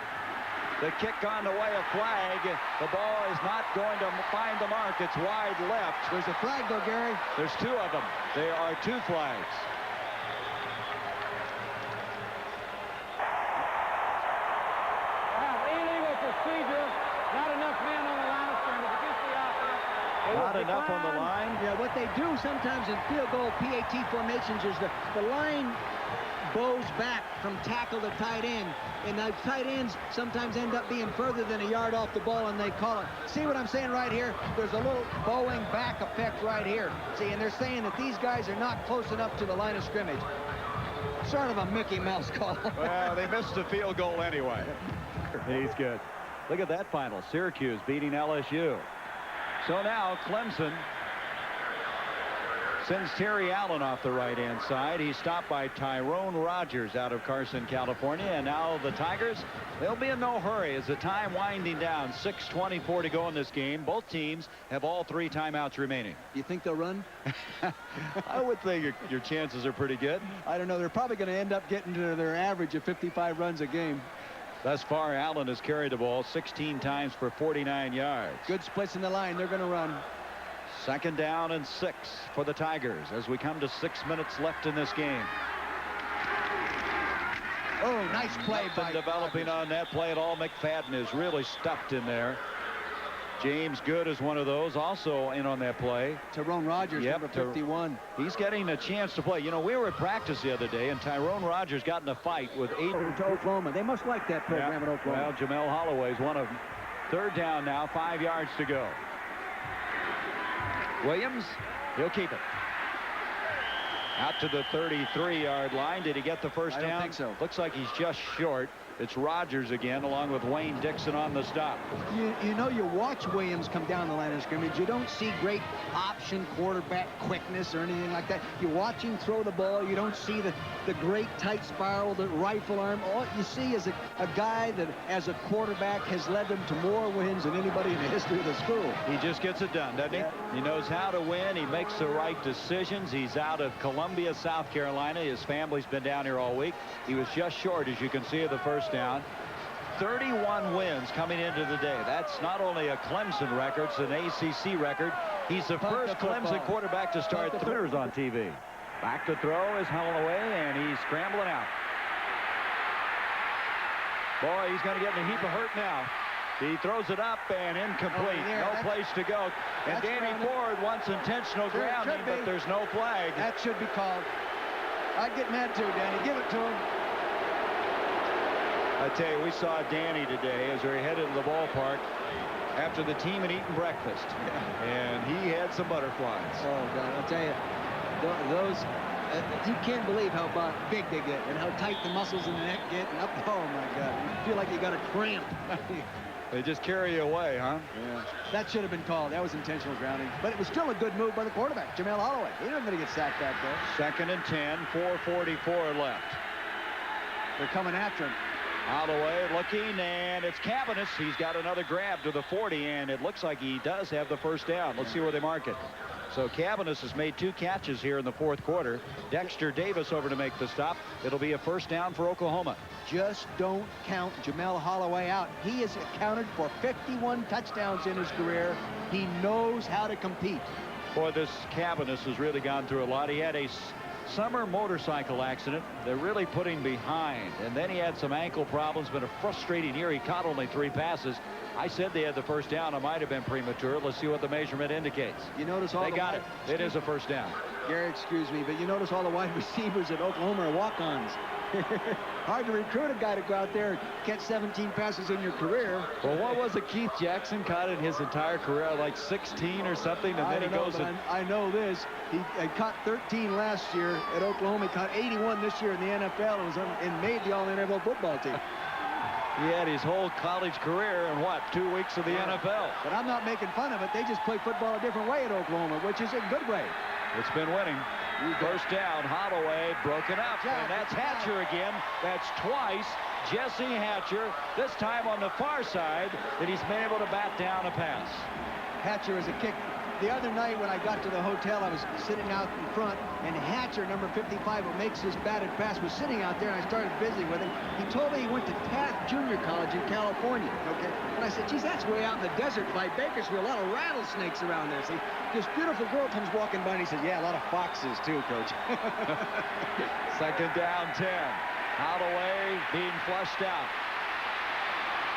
Speaker 1: The kick on the way, a flag. The ball is not going to find the mark. It's wide left.
Speaker 6: There's a flag, though, Gary.
Speaker 1: There's 2 of them. There are 2 flags.
Speaker 8: Illegal procedure. Not enough men on the line of scrimmage against the offense.
Speaker 1: Not enough on the line.
Speaker 6: Yeah, what they do sometimes in field goal PAT formations is the line bows back from tackle to tight end, and the tight ends sometimes end up being further than a yard off the ball, and they call it. See what I'm saying right here? There's a little bowing back effect right here. See, and they're saying that these guys are not close enough to the line of scrimmage. Sort of a Mickey Mouse call.
Speaker 1: Well, they missed the field goal anyway. He's good. Look at that final. Syracuse beating LSU. So now Clemson sends Terry Allen off the right-hand side. He's stopped by Tyrone Rogers out of Carson, California. And now the Tigers, they'll be in no hurry as the time winding down. 6:24 to go in this game. Both teams have all 3 timeouts remaining.
Speaker 6: You think they'll run?
Speaker 1: I would think your chances are pretty good.
Speaker 6: I don't know. They're probably going to end up getting to their average of 55 runs a game.
Speaker 1: Thus far, Allen has carried the ball 16 times for 49 yards.
Speaker 6: Good splits in the line. They're going to run.
Speaker 1: 2nd down and 6 for the Tigers as we come to 6 minutes left in this game.
Speaker 6: Oh, nice play by
Speaker 1: developing
Speaker 6: Rogers.
Speaker 1: on that play at all. McFadden is really stuffed in there. James Good is one of those also in on that play.
Speaker 6: Tyrone Rogers, number 51.
Speaker 1: He's getting a chance to play. You know, we were at practice the other day, and Tyrone Rogers got in a fight with 8.
Speaker 6: To Oklahoma. They must like that program at Oklahoma.
Speaker 1: Well, Jamel Holloway's one of them. 3rd down now, 5 yards to go. Williams, he'll keep it. Out to the 33-yard line. Did he get the first down?
Speaker 6: I don't think so.
Speaker 1: Looks like he's just short. It's Rogers again, along with Wayne Dixon on the stop.
Speaker 6: You know, you watch Williams come down the line of scrimmage. You don't see great option quarterback quickness or anything like that. You watch him throw the ball. You don't see the great tight spiral, the rifle arm. All you see is a guy that, as a quarterback, has led them to more wins than anybody in the history of the school.
Speaker 1: He just gets it done, doesn't he?
Speaker 6: Yeah.
Speaker 1: He knows how to win. He makes the right decisions. He's out of Columbia, South Carolina. His family's been down here all week. He was just short, as you can see, of the first down. 31 wins coming into the day. That's not only a Clemson record, it's an ACC record. He's the first Clemson quarterback to start the Sooners on TV. Back to throw is Holloway, and he's scrambling out. Boy, he's going to get in a heap of hurt now. He throws it up and incomplete. No place to go. And Danny Ford wants intentional grounding, but there's no flag.
Speaker 6: That should be called. I'd get mad too, Danny. Give it to him.
Speaker 1: I tell you, we saw Danny today as we headed to the ballpark after the team had eaten breakfast. And he had some butterflies.
Speaker 6: Oh, God, I'll tell you, those, you can't believe how big they get and how tight the muscles in the neck get. And up, oh, my God, you feel like you got a cramp.
Speaker 1: They just carry you away, huh?
Speaker 6: Yeah. That should have been called. That was intentional grounding. But it was still a good move by the quarterback, Jamel Holloway. He wasn't going to get sacked back there.
Speaker 1: 2nd and 10, 4:44 left.
Speaker 6: They're coming after him.
Speaker 1: Holloway looking, and it's Cavanis. He's got another grab to the 40, and it looks like he does have the first down. Let's see where they mark it. So Cavanis has made 2 catches here in the 4th quarter. Dexter Davis over to make the stop. It'll be a first down for Oklahoma.
Speaker 6: Just don't count Jamel Holloway out. He has accounted for 51 touchdowns in his career. He knows how to compete.
Speaker 1: Boy, this Cavanis has really gone through a lot. He had a summer motorcycle accident that really put him behind, and then he had some ankle problems. Been a frustrating year. He caught only 3 passes. I said they had the first down. It might have been premature. Let's see what the measurement indicates.
Speaker 6: You notice all
Speaker 1: they got it. It is a first down.
Speaker 6: Gary, excuse me, but you notice all the wide receivers at Oklahoma are walk-ons. Hard to recruit a guy to go out there and catch 17 passes in your career.
Speaker 1: Well, what was it Keith Jackson caught in his entire career, like 16 or something, and then he goes and...
Speaker 6: I know this. He caught 13 last year at Oklahoma. He caught 81 this year in the NFL and made the All-NFL football team.
Speaker 1: He had his whole college career in, what, 2 weeks of the NFL.
Speaker 6: But I'm not making fun of it. They just play football a different way at Oklahoma, which is a good way.
Speaker 1: It's been winning. First down, Holloway broken up, and that's Hatcher again. That's twice Jesse Hatcher, this time on the far side, that he's been able to bat down a pass.
Speaker 6: Hatcher is a kick. The other night when I got to the hotel, I was sitting out in front, and Hatcher, number 55, who makes this batted pass, was sitting out there, and I started visiting with him. He told me he went to Taft Junior College in California, okay? And I said, geez, that's way out in the desert by Bakersfield. A lot of rattlesnakes around there. See, this beautiful girl comes walking by, and he said, yeah, a lot of foxes too, Coach.
Speaker 1: 2nd down, 10. Holloway being flushed out.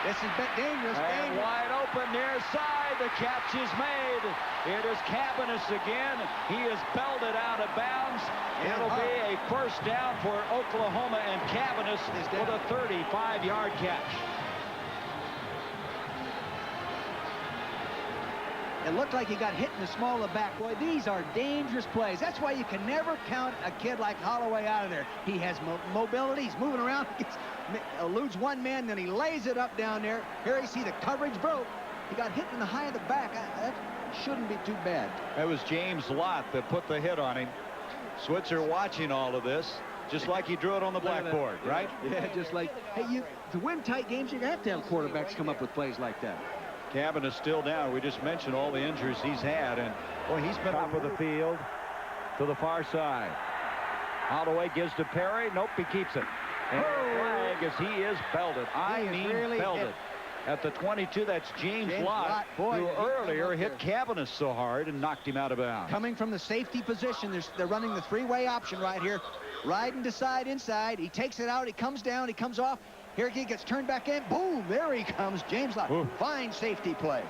Speaker 6: This is dangerous.
Speaker 1: And wide open near side. The catch is made. It is Cavanis again. He is belted out of bounds. It'll be a first down for Oklahoma, and Cavanis with a 35-yard catch.
Speaker 6: It looked like he got hit in the small of the back. Boy, these are dangerous plays. That's why you can never count a kid like Holloway out of there. He has mobility. He's moving around. Eludes one man, then he lays it up down there. Here you see the coverage broke. He got hit in the high of the back. That shouldn't be too bad.
Speaker 1: That was James Lott that put the hit on him. Switzer watching all of this, just like he drew it on the blackboard, right?
Speaker 6: Yeah, just like, hey, to win tight games, you have to have quarterbacks come up with plays like that.
Speaker 1: Cabin is still down. We just mentioned all the injuries he's had, and boy, he's been top of the field to the far side. Holloway gives to Perry. Nope, he keeps it. And flag as he is belted. I mean really belted. At the 22, that's James Lott, who earlier hit Cavanis so hard and knocked him out of bounds.
Speaker 6: Coming from the safety position, they're running the 3-way option right here. Riding to side inside. He takes it out. He comes down. He comes off. Here he gets turned back in. Boom, there he comes, James Lott. Ooh. Fine safety play.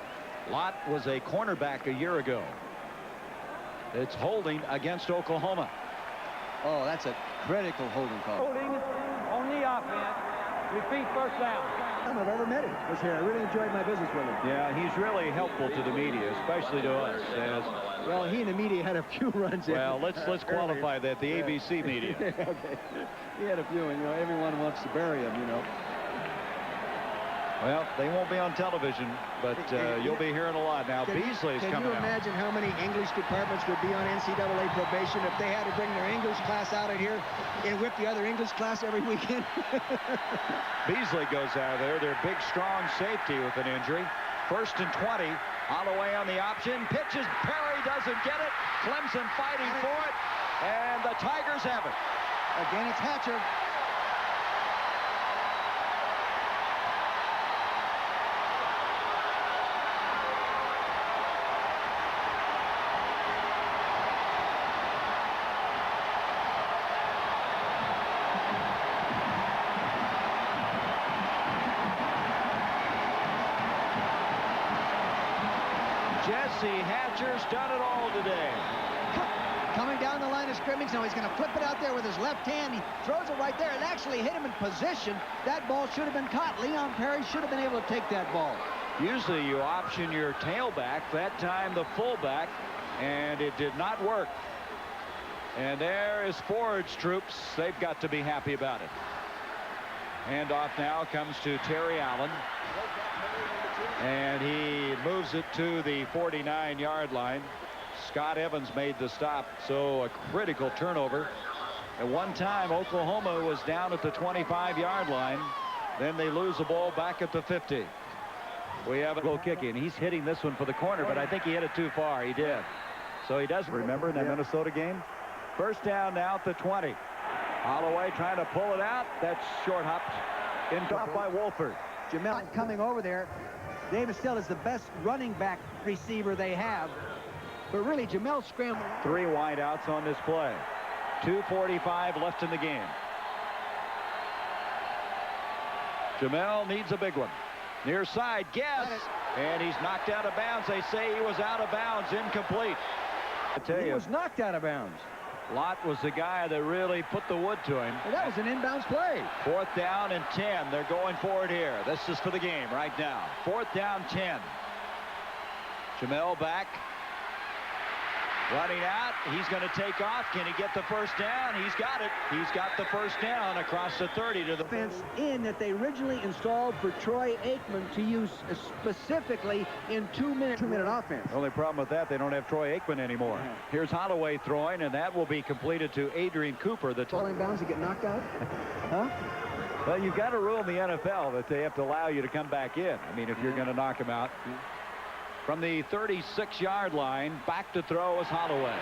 Speaker 1: Lott was a cornerback a year ago. It's holding against Oklahoma.
Speaker 6: Oh, that's a critical holding call.
Speaker 8: Holding on the offense. Repeat first down.
Speaker 6: I've ever met him. Was here. I really enjoyed my business with him.
Speaker 1: Yeah, he's really helpful to the media, especially to us.
Speaker 6: Well, he and the media had a few runs in.
Speaker 1: Well, let's qualify that, the ABC media.
Speaker 6: Okay. He had a few, and, everyone wants to bury him,
Speaker 1: Well, they won't be on television, but you'll be hearing a lot now. Beasley's coming out.
Speaker 6: Can you imagine how many English departments would be on NCAA probation if they had to bring their English class out of here and whip the other English class every weekend?
Speaker 1: Beasley goes out of there. Their big, strong safety with an injury. 1st and 20. Holloway on the option. Pitches. Perry doesn't get it. Clemson fighting for it. And the Tigers have it.
Speaker 6: Again, it's Hatcher.
Speaker 1: Jesse Hatcher's done it all today.
Speaker 6: Coming down the line of scrimmage. Now he's going to flip it out there with his left hand. He throws it right there. It actually hit him in position. That ball should have been caught. Leon Perry should have been able to take that ball.
Speaker 1: Usually you option your tailback. That time the fullback, and it did not work. And there is Ford's troops. They've got to be happy about it. Handoff now comes to Terry Allen. And he moves it to the 49-yard line. Scott Evans made the stop, so a critical turnover. At one time, Oklahoma was down at the 25-yard line. Then they lose the ball back at the 50. We have a goal kicking. He's hitting this one for the corner, but I think he hit it too far. He did. So he doesn't remember in that Minnesota game. First down now at the 20. Holloway trying to pull it out. That's short hopped. Dropped by Wolford.
Speaker 6: Jamel coming over there. Davis still is the best running back receiver they have. But really, Jamel scrambled.
Speaker 1: 3 wideouts on this play. 2:45 left in the game. Jamel needs a big one. Near side, Guess. And he's knocked out of bounds. They say he was out of bounds, incomplete. I tell you,
Speaker 6: He was knocked out of bounds.
Speaker 1: Lott was the guy that really put the wood to him.
Speaker 6: Well, that was an inbounds play.
Speaker 1: 4th down and 10. They're going for it here. This is for the game right now. 4th down, 10. Jamel back. Running out. He's going to take off. Can he get the first down? He's got it. He's got the first down across the 30 to the
Speaker 6: Fence in that they originally installed for Troy Aikman to use specifically in 2-minute offense.
Speaker 1: The only problem with that, they don't have Troy Aikman anymore. Here's Holloway throwing, and that will be completed to Adrian Cooper. The
Speaker 6: Falling bounds to get knocked out? Huh?
Speaker 1: Well, you've got a rule in the NFL that they have to allow you to come back in. I mean, if you're going to knock him out. From the 36-yard line, back to throw is Holloway.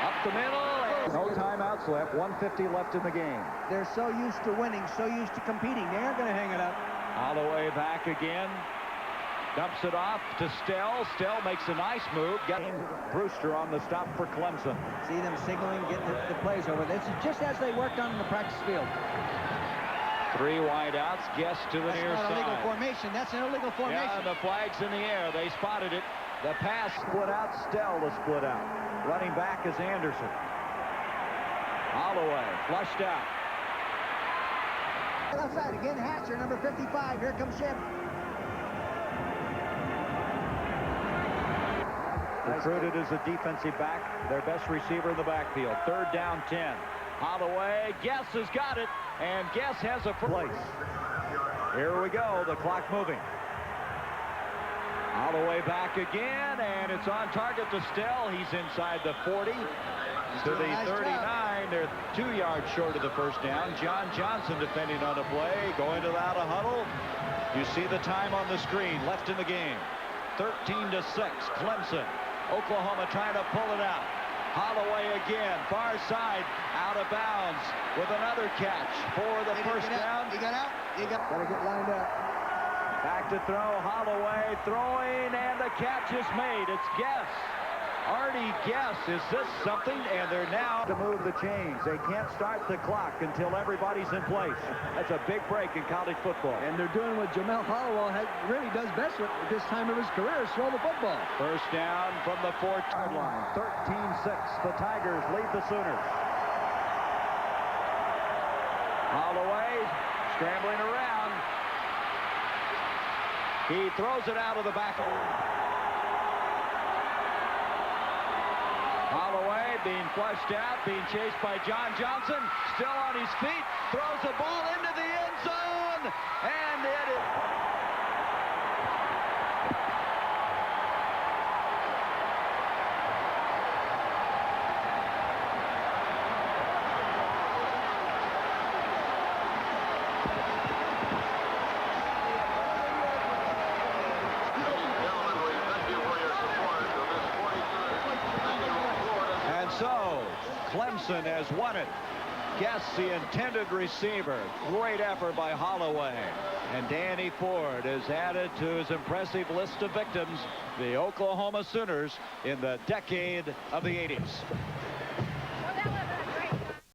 Speaker 1: Up the middle, and no timeouts left. 1:50 left in the game.
Speaker 6: They're so used to winning, so used to competing. They aren't going to hang it up.
Speaker 1: Holloway back again. Dumps it off to Stell. Stell makes a nice move. Got Brewster on the stop for Clemson.
Speaker 6: See them signaling, getting the plays over. This is just as they worked on in the practice field.
Speaker 1: 3 wideouts. Guess to the near
Speaker 6: That's not
Speaker 1: side.
Speaker 6: illegal formation. That's an illegal formation.
Speaker 1: Yeah, the flag's in the air. They spotted it. The pass split out. Stell to split out. Running back is Anderson. Holloway flushed out.
Speaker 6: Outside again, Hatcher, number 55. Here comes Shep.
Speaker 1: Recruited as a defensive back. Their best receiver in the backfield. 3rd down, 10. Holloway, Guess has got it, and Guess has a place. Here we go, the clock moving. Holloway back again, and it's on target to Stell. He's inside the 40 to the 39. They're 2 yards short of the first down. John Johnson defending on the play, going without a huddle. You see the time on the screen, left in the game. 13-6, Clemson. Oklahoma trying to pull it out. Holloway again, far side, out of bounds with another catch for the first down.
Speaker 6: He got out. Got to get lined up.
Speaker 1: Back to throw, Holloway throwing, and the catch is made. It's Guess. Artie Guess, is this something? And they're now to move the chains. They can't start the clock until everybody's in place. That's a big break in college football.
Speaker 6: And they're doing what Jamel Holloway really does best at this time of his career, throw the football.
Speaker 1: First down from the 4-yard line. 13-6. The Tigers lead the Sooners. Holloway scrambling around. He throws it out of the back. Holloway being flushed out, being chased by John Johnson, still on his feet, throws the ball into the end zone, and it is... So, Clemson has won it. Guess the intended receiver. Great effort by Holloway. And Danny Ford is added to his impressive list of victims, the Oklahoma Sooners in the decade of the 80s.